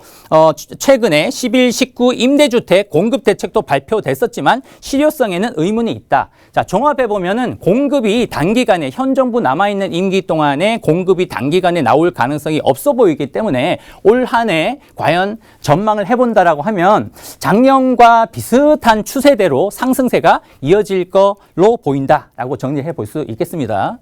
최근에 11, 19 임대주택 공급 대책도 발표됐었지만 실효성에는 의문이 있다. 자, 종합해 보면은 공급이 단기간에 현 정부 남아있는 임기 동안에 공급이 단기간에 나올 가능성이 없어 보이기 때문에 올 한 해 과연 전망을 해본다라고 하면 작년과 비슷한 추세대로 상승세가 이어질 걸로 보인다라고 정리해 볼 수 있겠습니다.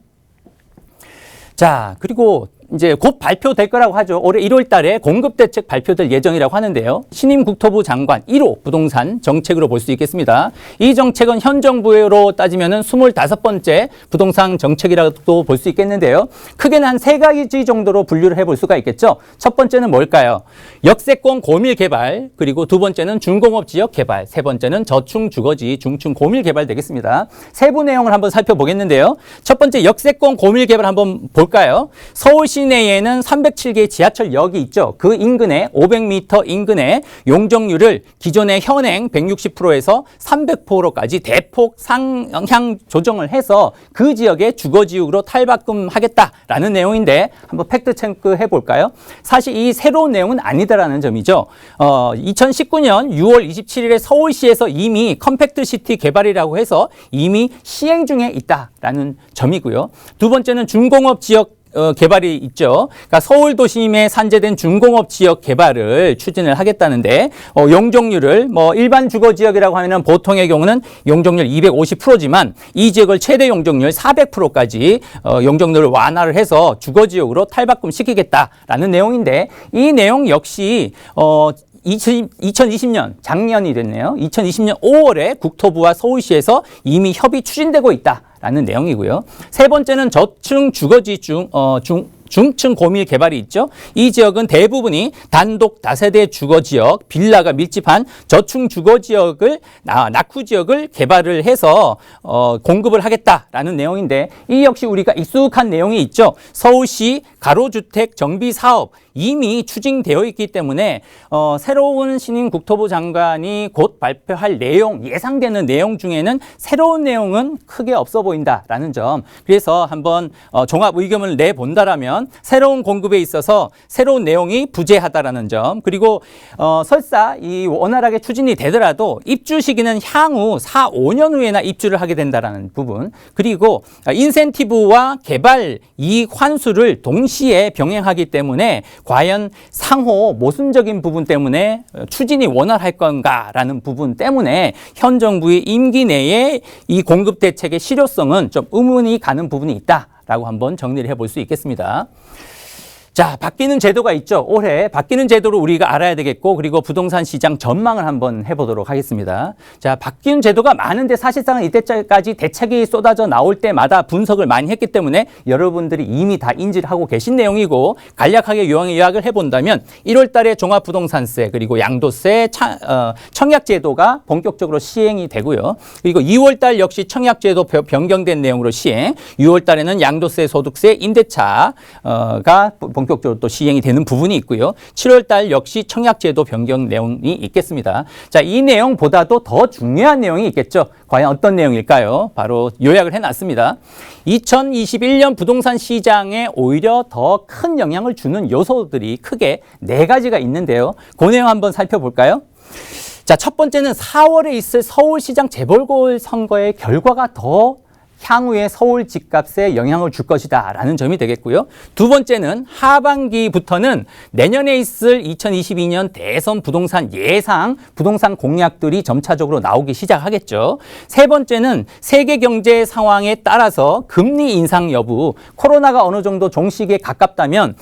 자, 그리고 이제 곧 발표될 거라고 하죠. 올해 1월 달에 공급대책 발표될 예정이라고 하는데요. 신임 국토부 장관 1호 부동산 정책으로 볼 수 있겠습니다. 이 정책은 현 정부로 따지면은 25번째 부동산 정책이라고 볼 수 있겠는데요. 크게는 한 3가지 정도로 분류를 해볼 수가 있겠죠. 첫 번째는 뭘까요? 역세권 고밀 개발, 그리고 두 번째는 중공업 지역 개발, 세 번째는 저층 주거지 중층 고밀 개발 되겠습니다. 세부 내용을 한번 살펴보겠는데요. 첫 번째 역세권 고밀 개발 한번 볼까요? 서울시 시내에는 307개 지하철역이 있죠. 그 인근에 500m 인근에 용적률을 기존의 현행 160%에서 300%까지 대폭 상향 조정을 해서 그 지역의 주거지역으로 탈바꿈하겠다라는 내용인데 한번 팩트 체크 해볼까요? 사실 이 새로운 내용은 아니다라는 점이죠. 2019년 6월 27일에 서울시에서 이미 컴팩트시티 개발이라고 해서 이미 시행 중에 있다라는 점이고요. 두 번째는 중공업 지역 개발이 있죠. 그러니까 서울 도심에 산재된 중공업 지역 개발을 추진을 하겠다는데 용적률을 뭐 일반 주거 지역이라고 하면은 보통의 경우는 용적률 250%지만 이 지역을 최대 용적률 400%까지 용적률을 완화를 해서 주거 지역으로 탈바꿈 시키겠다라는 내용인데 이 내용 역시 2020년 작년이 됐네요. 2020년 5월에 국토부와 서울시에서 이미 협의 추진되고 있다라는 내용이고요. 세 번째는 저층 주거지 중층 고밀 개발이 있죠. 이 지역은 대부분이 단독 다세대 주거 지역, 빌라가 밀집한 저층 주거 지역을 낙후 지역을 개발을 해서 공급을 하겠다라는 내용인데 이 역시 우리가 익숙한 내용이 있죠. 서울시 가로주택 정비 사업 이미 추진되어 있기 때문에 새로운 신임 국토부 장관이 곧 발표할 내용, 예상되는 내용 중에는 새로운 내용은 크게 없어 보인다라는 점. 그래서 한번 종합 의견을 내본다라면 새로운 공급에 있어서 새로운 내용이 부재하다라는 점. 그리고 설사 이 원활하게 추진이 되더라도 입주 시기는 향후 4, 5년 후에나 입주를 하게 된다라는 부분. 그리고 인센티브와 개발 이익 환수를 동시에 병행하기 때문에 과연 상호 모순적인 부분 때문에 추진이 원활할 건가라는 부분 때문에 현 정부의 임기 내에 이 공급 대책의 실효성은 좀 의문이 가는 부분이 있다라고 한번 정리를 해볼 수 있겠습니다. 자, 바뀌는 제도가 있죠. 올해 바뀌는 제도를 우리가 알아야 되겠고 그리고 부동산 시장 전망을 한번 해보도록 하겠습니다. 자, 바뀌는 제도가 많은데 사실상은 이때까지 대책이 쏟아져 나올 때마다 분석을 많이 했기 때문에 여러분들이 이미 다 인지를 하고 계신 내용이고 간략하게 요약을 해본다면 1월 달에 종합부동산세 그리고 양도세 청약제도가 본격적으로 시행이 되고요. 그리고 2월 달 역시 청약제도 변경된 내용으로 시행, 6월 달에는 양도세, 소득세, 임대차가 본격적으로 또 시행이 되는 부분이 있고요. 7월 달 역시 청약제도 변경 내용이 있겠습니다. 자, 이 내용보다도 더 중요한 내용이 있겠죠. 과연 어떤 내용일까요? 바로 요약을 해놨습니다. 2021년 부동산 시장에 오히려 더 큰 영향을 주는 요소들이 크게 4가지가 있는데요. 그 내용 한번 살펴볼까요? 자, 첫 번째는 4월에 있을 서울시장 재보궐선거의 결과가 더 향후에 서울 집값에 영향을 줄 것이다 라는 점이 되겠고요. 두 번째는 하반기부터는 내년에 있을 2022년 대선 부동산 예상, 부동산 공약들이 점차적으로 나오기 시작하겠죠. 세 번째는 세계 경제 상황에 따라서 금리 인상 여부, 코로나가 어느 정도 종식에 가깝다면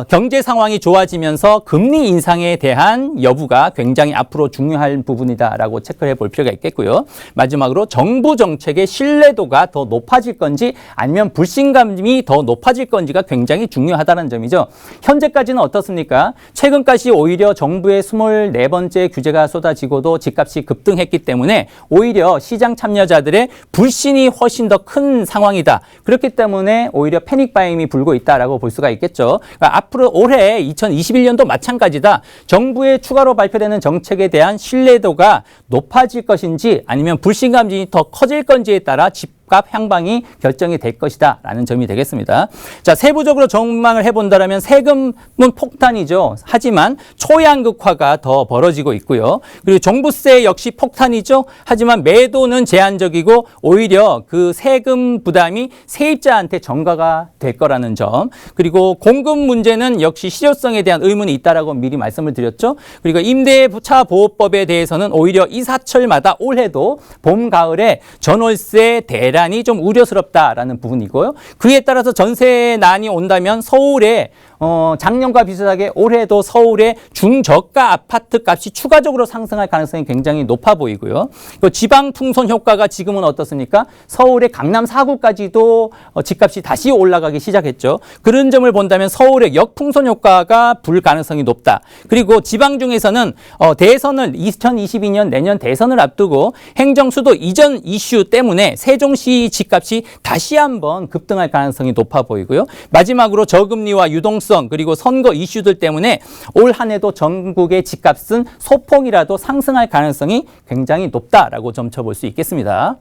경제 상황이 좋아지면서 금리 인상에 대한 여부가 굉장히 앞으로 중요한 부분이다라고 체크를 해볼 필요가 있겠고요. 마지막으로 정부 정책의 신뢰도가 더 높아질 건지 아니면 불신감이 더 높아질 건지가 굉장히 중요하다는 점이죠. 현재까지는 어떻습니까? 최근까지 오히려 정부의 24번째 규제가 쏟아지고도 집값이 급등했기 때문에 오히려 시장 참여자들의 불신이 훨씬 더 큰 상황이다. 그렇기 때문에 오히려 패닉 바잉이 불고 있다라고 볼 수가 있겠죠. 그러니까 앞으로 올해 2021년도 마찬가지다. 정부의 추가로 발표되는 정책에 대한 신뢰도가 높아질 것인지 아니면 불신감이 더 커질 건지에 따라 집값 향방이 결정이 될 것이다 라는 점이 되겠습니다. 자, 세부적으로 전망을 해본다면 세금은 폭탄이죠. 하지만 초양극화가 더 벌어지고 있고요. 그리고 종부세 역시 폭탄이죠. 하지만 매도는 제한적이고 오히려 그 세금 부담이 세입자한테 전가가 될 거라는 점. 그리고 공급 문제는 역시 실효성에 대한 의문이 있다라고 미리 말씀을 드렸죠. 그리고 임대차 보호법에 대해서는 오히려 이 사철마다 올해도 봄, 가을에 전월세 대란이 좀 우려스럽다라는 부분이고요. 그에 따라서 전세난이 온다면 서울에 작년과 비슷하게 올해도 서울의 중저가 아파트 값이 추가적으로 상승할 가능성이 굉장히 높아 보이고요. 지방 풍선 효과가 지금은 어떻습니까? 서울의 강남 4구까지도 집값이 다시 올라가기 시작했죠. 그런 점을 본다면 서울의 역풍선 효과가 불 가능성이 높다. 그리고 지방 중에서는 대선을 2022년 내년 대선을 앞두고 행정수도 이전 이슈 때문에 세종시 집값이 다시 한번 급등할 가능성이 높아 보이고요. 마지막으로 저금리와 유동성 그리고 선거 이슈들 때문에 올 한 해도 전국의 집값은 소폭이라도 상승할 가능성이 굉장히 높다라고 점쳐볼 수 있겠습니다.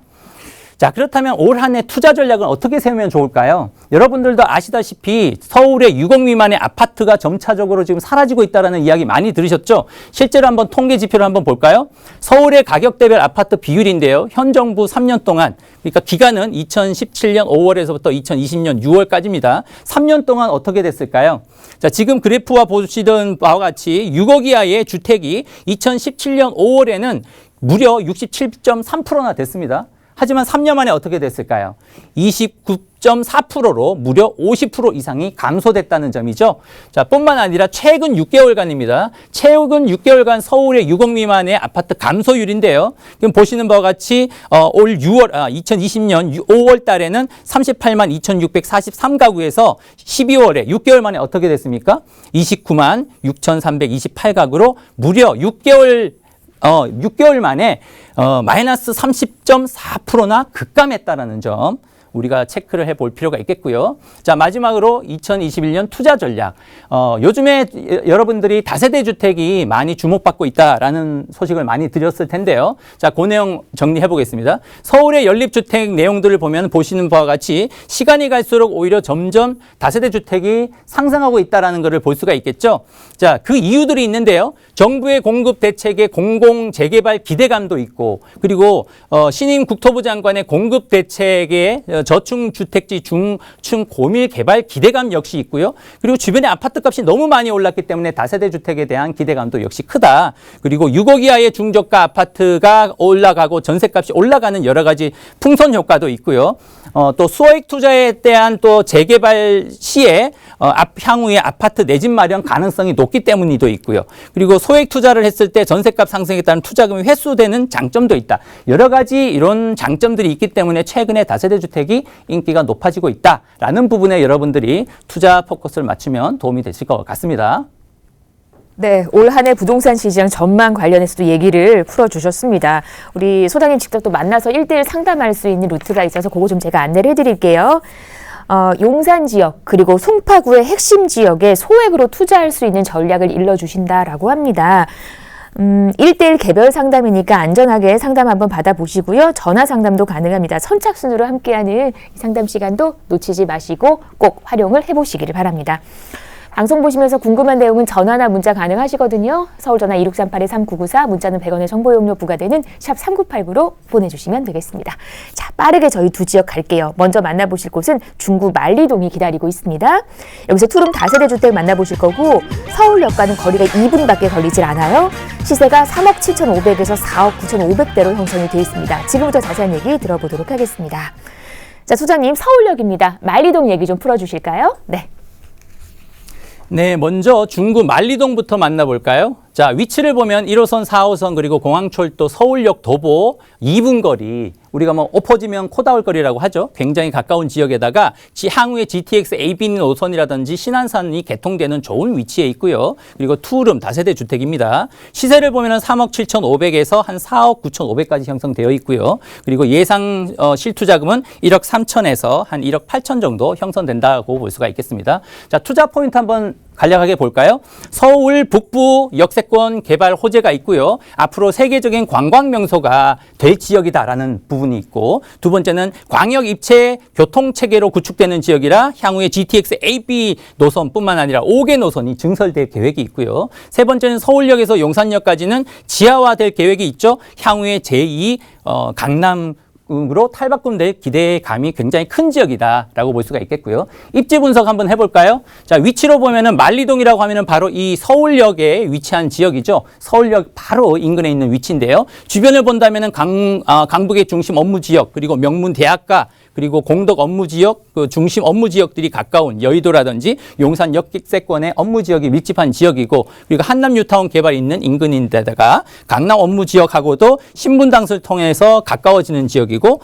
자, 그렇다면 올 한 해 투자 전략은 어떻게 세우면 좋을까요? 여러분들도 아시다시피 서울의 6억 미만의 아파트가 점차적으로 지금 사라지고 있다는 이야기 많이 들으셨죠? 실제로 한번 통계 지표를 한번 볼까요? 서울의 가격대별 아파트 비율인데요. 현 정부 3년 동안, 그러니까 기간은 2017년 5월에서부터 2020년 6월까지입니다. 3년 동안 어떻게 됐을까요? 자, 지금 그래프와 보시던 바와 같이 6억 이하의 주택이 2017년 5월에는 무려 67.3%나 됐습니다. 하지만 3년 만에 어떻게 됐을까요? 29.4%로 무려 50% 이상이 감소됐다는 점이죠. 자, 뿐만 아니라 최근 6개월간입니다. 최근 6개월간 서울의 6억 미만의 아파트 감소율인데요. 지금 보시는 바와 같이 올 2020년 5월 달에는 38만 2,643가구에서 12월에 6개월 만에 어떻게 됐습니까? 29만 6,328가구로 무려 6개월 만에 마이너스 30.4%나 급감했다라는 점 우리가 체크를 해볼 필요가 있겠고요. 자, 마지막으로 2021년 투자 전략. 요즘에 여러분들이 다세대 주택이 많이 주목받고 있다라는 소식을 많이 드렸을 텐데요. 자, 그 내용 정리해 보겠습니다. 서울의 연립주택 내용들을 보면 보시는 바와 같이 시간이 갈수록 오히려 점점 다세대 주택이 상승하고 있다라는 것을 볼 수가 있겠죠. 자, 그 이유들이 있는데요. 정부의 공급 대책의 공공 재개발 기대감도 있고, 그리고 신임 국토부 장관의 공급 대책의 저층주택지 중층 고밀 개발 기대감 역시 있고요. 그리고 주변에 아파트 값이 너무 많이 올랐기 때문에 다세대 주택에 대한 기대감도 역시 크다. 그리고 6억 이하의 중저가 아파트가 올라가고 전세값이 올라가는 여러 가지 풍선 효과도 있고요. 또 수익 투자에 대한 또 재개발 시에 향후에 아파트 내 집 마련 가능성이 높기 때문이도 있고요. 그리고 소액 투자를 했을 때 전세값 상승에 따른 투자금이 회수되는 장점도 있다. 여러 가지 이런 장점들이 있기 때문에 최근에 다세대 주택이 인기가 높아지고 있다라는 부분에 여러분들이 투자 포커스를 맞추면 도움이 되실 것 같습니다. 네, 올 한 해 부동산 시장 전망 관련해서도 얘기를 풀어주셨습니다. 우리 소장님 직접 또 만나서 1대1 상담할 수 있는 루트가 있어서 그거 좀 제가 안내를 해드릴게요. 용산 지역 그리고 송파구의 핵심 지역에 소액으로 투자할 수 있는 전략을 일러주신다라고 합니다. 1대1 개별 상담이니까 안전하게 상담 한번 받아보시고요. 전화 상담도 가능합니다. 선착순으로 함께하는 이 상담 시간도 놓치지 마시고 꼭 활용을 해보시기를 바랍니다. 방송 보시면서 궁금한 내용은 전화나 문자 가능하시거든요. 서울전화 2638-3994, 문자는 100원의 정보용료 부과되는 샵 3989로 보내주시면 되겠습니다. 자, 빠르게 저희 두 지역 갈게요. 먼저 만나보실 곳은 중구 만리동이 기다리고 있습니다. 여기서 투룸 다세대 주택 만나보실 거고 서울역과는 거리가 2분밖에 걸리질 않아요. 시세가 3억 7,500에서 4억 9,500대로 형성이 되어 있습니다. 지금부터 자세한 얘기 들어보도록 하겠습니다. 자, 소장님, 서울역입니다. 만리동 얘기 좀 풀어주실까요? 네. 네, 먼저 중구 만리동부터 만나볼까요? 자, 위치를 보면 1호선, 4호선 그리고 공항철도 서울역 도보 2분 거리, 우리가 뭐 엎어지면 코다울 거리라고 하죠. 굉장히 가까운 지역에다가 향후에 GTX AB 노선이라든지 신안산이 개통되는 좋은 위치에 있고요. 그리고 투룸 다세대 주택입니다. 시세를 보면 3억 7,500에서 한 4억 9,500까지 형성되어 있고요. 그리고 예상 실투자금은 1억 3천에서 한 1억 8천 정도 형성된다고 볼 수가 있겠습니다. 자, 투자 포인트 한번 간략하게 볼까요? 서울 북부 역세권 개발 호재가 있고요. 앞으로 세계적인 관광 명소가 될 지역이다라는 부분이 있고, 두 번째는 광역 입체 교통 체계로 구축되는 지역이라 향후에 GTX AB 노선뿐만 아니라 5개 노선이 증설될 계획이 있고요. 세 번째는 서울역에서 용산역까지는 지하화될 계획이 있죠. 향후에 제2 강남 으로 탈바꿈될 기대감이 굉장히 큰 지역이다라고 볼 수가 있겠고요. 입지 분석 한번 해볼까요? 자, 위치로 보면은 만리동이라고 하면은 바로 이 서울역에 위치한 지역이죠. 서울역 바로 인근에 있는 위치인데요. 주변을 본다면은 강북의 중심 업무 지역, 그리고 명문 대학가, 그리고 공덕 업무 지역, 그 중심 업무 지역들이 가까운 여의도라든지 용산 역세권의 업무 지역이 밀집한 지역이고, 그리고 한남 뉴타운 개발이 있는 인근인데다가 강남 업무 지역하고도 신분당선을 통해서 가까워지는 지역이고,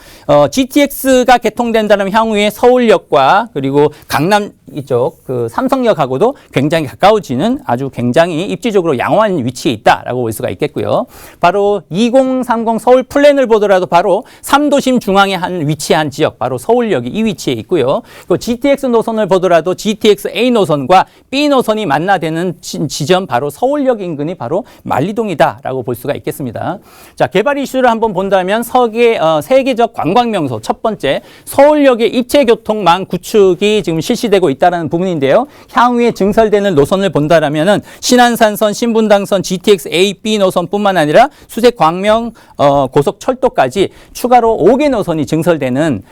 GTX가 개통된다면 향후에 서울역과 그리고 강남 이쪽 그 삼성역하고도 굉장히 가까워지는 아주 굉장히 입지적으로 양호한 위치에 있다라고 볼 수가 있겠고요. 바로 2030 서울 플랜을 보더라도 바로 3도심 중앙에 위치한 지역, 바로 서울역이 이 위치에 있고요. 그 GTX 노선을 보더라도 GTX A 노선과 B 노선이 만나되는 지점, 바로 서울역 인근이 바로 만리동이다라고 볼 수가 있겠습니다. 자, 개발 이슈를 한번 본다면 세계적 관광 명소 첫 번째, 서울역의 입체 교통망 구축이 지금 실시되고 있다는 부분인데요. 향후에 증설되는 노선을 본다라면은 신안산선, 신분당선, GTX A, B 노선뿐만 아니라 수색 광명 고속철도까지 추가로 5개 노선이 증설되는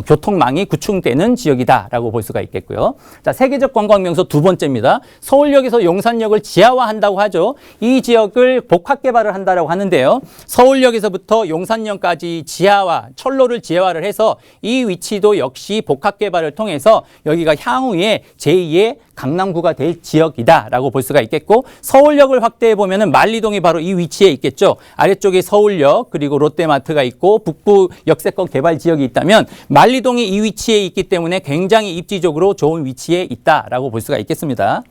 교통망이 형성되는 지역이다라고 볼 수가 있겠고요. 자, 세계적 관광 명소 두 번째입니다. 서울역에서 용산역을 지하화한다고 하죠. 이 지역을 복합 개발을 한다라고 하는데요. 서울역에서부터 용산역까지 지하화, 철로를 지하화를 해서 이 위치도 역시 복합 개발을 통해서 여기가 향후에 제2의 강남구가 될 지역이다라고 볼 수가 있겠고, 서울역을 확대해 보면은 만리동이 바로 이 위치에 있겠죠. 아래쪽에 서울역 그리고 롯데마트가 있고 북부 역세권 개발 지역이 있다면 만리동이 이 위치에 있기 때문에 굉장히 입지적으로 좋은 위치에 있다라고 볼 수가 있겠습니다.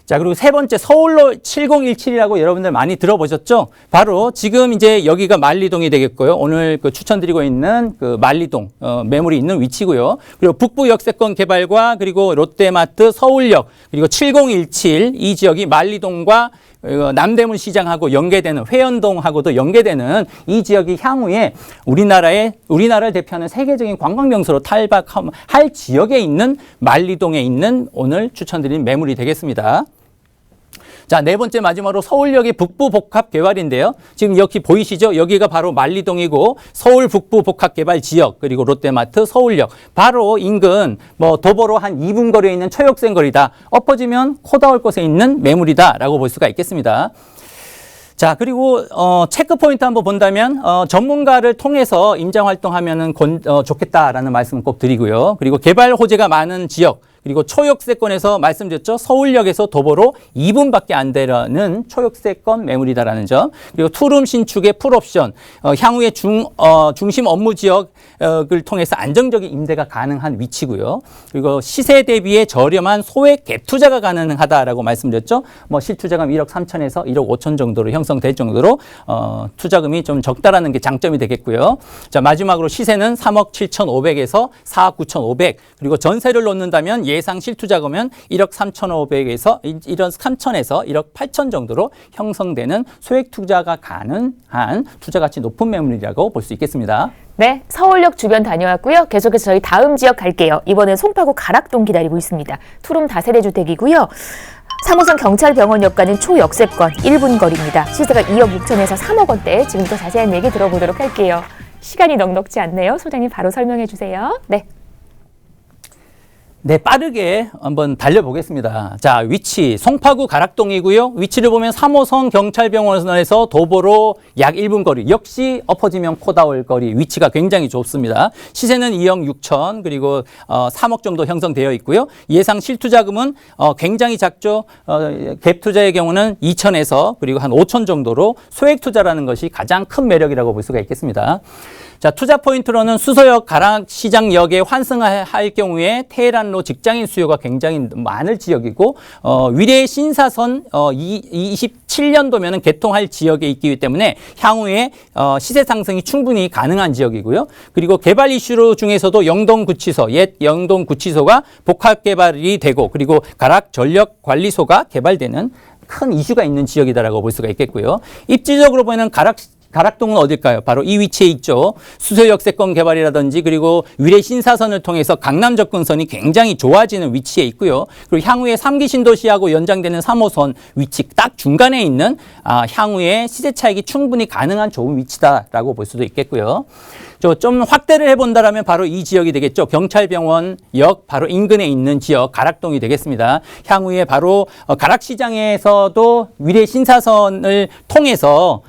자, 그리고 세 번째 서울로 7017이라고 여러분들 많이 들어보셨죠? 바로 지금 이제 여기가 만리동이 되겠고요. 오늘 그 추천드리고 있는 그 만리동 매물이 있는 위치고요. 그리고 북부 역세권 개발과 그리고 롯데마트, 서울역 그리고 7017 이 지역이 만리동과 남대문 시장하고 연계되는 회원동하고도 연계되는 이 지역이 향후에 우리나라를 대표하는 세계적인 관광 명소로 탈바할 지역에 있는 만리동에 있는 오늘 추천드린 매물이 되겠습니다. 자, 네 번째 마지막으로 서울역의 북부 복합 개발인데요. 지금 여기 보이시죠? 여기가 바로 만리동이고 서울 북부 복합 개발 지역 그리고 롯데마트, 서울역 바로 인근 도보로 한 2분 거리에 있는 초역생 거리다. 엎어지면 코 닿을 곳에 있는 매물이다라고 볼 수가 있겠습니다. 자, 그리고 체크 포인트 한번 본다면 전문가를 통해서 임장 활동하면은 좋겠다라는 말씀을 꼭 드리고요. 그리고 개발 호재가 많은 지역 그리고 초역세권에서 말씀드렸죠. 서울역에서 도보로 2분밖에 안 되는 초역세권 매물이다라는 점. 그리고 투룸 신축의 풀옵션, 향후에 중심 업무 지역을 통해서 안정적인 임대가 가능한 위치고요. 그리고 시세 대비에 저렴한 소액 갭 투자가 가능하다라고 말씀드렸죠. 실투자금 1억 3천에서 1억 5천 정도로 형성될 정도로 투자금이 좀 적다라는 게 장점이 되겠고요. 자, 마지막으로 시세는 3억 7,500에서 4억 9,500. 그리고 전세를 놓는다면 예상 실투자금은 1억 3,500에서 1억 3천에서 1억 8천 정도로 형성되는 소액 투자가 가능한 투자 가치 높은 매물이라고 볼 수 있겠습니다. 네, 서울역 주변 다녀왔고요. 계속해서 저희 다음 지역 갈게요. 이번엔 송파구 가락동 기다리고 있습니다. 투룸 다세대 주택이고요. 3호선 경찰병원역과는 초역세권 1분 거리입니다. 시세가 2억 6천에서 3억 원대. 지금부터 자세한 얘기 들어보도록 할게요. 시간이 넉넉지 않네요. 소장님 바로 설명해 주세요. 네. 네, 빠르게 한번 달려보겠습니다. 자, 위치 송파구 가락동이고요. 위치를 보면 3호선 경찰병원에서 도보로 약 1분 거리. 역시 엎어지면 코 닿을 거리. 위치가 굉장히 좋습니다. 시세는 2억 6천 그리고 3억 정도 형성되어 있고요. 예상 실투자금은 굉장히 작죠. 갭 투자의 경우는 2천에서 그리고 한 5천 정도로 소액 투자라는 것이 가장 큰 매력이라고 볼 수가 있겠습니다. 자, 투자 포인트로는 수서역 가락시장역에 환승할 경우에 테헤란로 직장인 수요가 굉장히 많을 지역이고 위례 신사선 27년도면은 개통할 지역에 있기 때문에 향후에 시세 상승이 충분히 가능한 지역이고요. 그리고 개발 이슈로 중에서도 영동구치소, 옛 영동구치소가 복합 개발이 되고 그리고 가락 전력 관리소가 개발되는 큰 이슈가 있는 지역이다라고 볼 수가 있겠고요. 입지적으로 보면 가락동은 어딜까요? 바로 이 위치에 있죠. 수서역세권 개발이라든지 그리고 위례 신사선을 통해서 강남 접근선이 굉장히 좋아지는 위치에 있고요. 그리고 향후에 3기 신도시하고 연장되는 3호선 위치 딱 중간에 있는 향후에 시세 차익이 충분히 가능한 좋은 위치다라고 볼 수도 있겠고요. 좀 확대를 해본다라면 바로 이 지역이 되겠죠. 경찰병원역 바로 인근에 있는 지역 가락동이 되겠습니다. 향후에 바로 가락시장에서도 위례 신사선을 통해서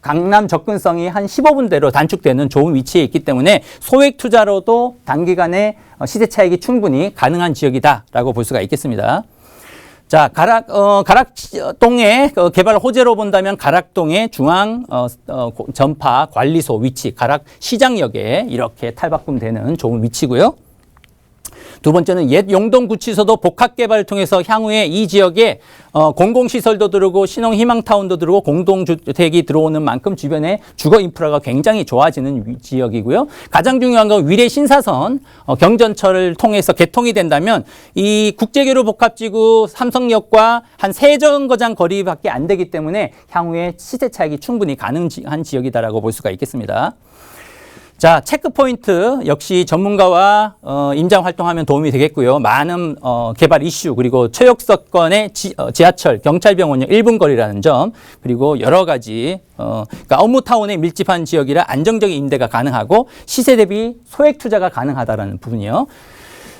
강남 접근성이 한 15분대로 단축되는 좋은 위치에 있기 때문에 소액 투자로도 단기간에 시세 차익이 충분히 가능한 지역이다라고 볼 수가 있겠습니다. 자, 가락동의 개발 호재로 본다면 가락동의 중앙 전파 관리소 위치, 가락시장역에 이렇게 탈바꿈되는 좋은 위치고요. 두 번째는 옛 영동구치소도 복합 개발을 통해서 향후에 이 지역에 공공시설도 들어오고 신혼희망타운도 들어오고 공동주택이 들어오는 만큼 주변에 주거 인프라가 굉장히 좋아지는 지역이고요. 가장 중요한 건 위례 신사선 경전철을 통해서 개통이 된다면 이 국제교류 복합지구 삼성역과 한 3정거장 거리밖에 안 되기 때문에 향후에 시세 차익이 충분히 가능한 지역이다라고 볼 수가 있겠습니다. 자, 체크포인트 역시 전문가와 임장 활동하면 도움이 되겠고요. 많은 개발 이슈 그리고 최역서권의 지하철, 경찰병원역 1분 거리라는 점 그리고 여러 가지 그러니까 업무타운에 밀집한 지역이라 안정적인 임대가 가능하고 시세 대비 소액 투자가 가능하다라는 부분이요.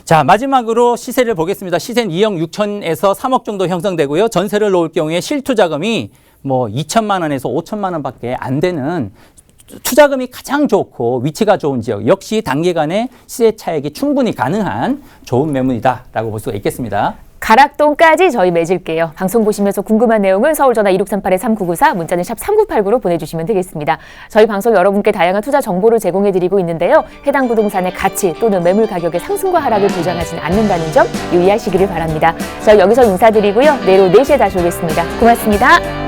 자, 마지막으로 시세를 보겠습니다. 시세는 2억 6천에서 3억 정도 형성되고요. 전세를 놓을 경우에 실투자금이 뭐 2천만 원에서 5천만 원밖에 안 되는 투자금이 가장 좋고 위치가 좋은 지역 역시 단기간에 시세 차익이 충분히 가능한 좋은 매물이다라고 볼 수가 있겠습니다. 가락동까지 저희 맺을게요. 방송 보시면서 궁금한 내용은 서울전화 2638-3994 문자는 샵 3989로 보내주시면 되겠습니다. 저희 방송 여러분께 다양한 투자 정보를 제공해드리고 있는데요. 해당 부동산의 가치 또는 매물 가격의 상승과 하락을 보장하지는 않는다는 점 유의하시기를 바랍니다. 저희 여기서 인사드리고요. 내일 오후 4시에 다시 오겠습니다. 고맙습니다.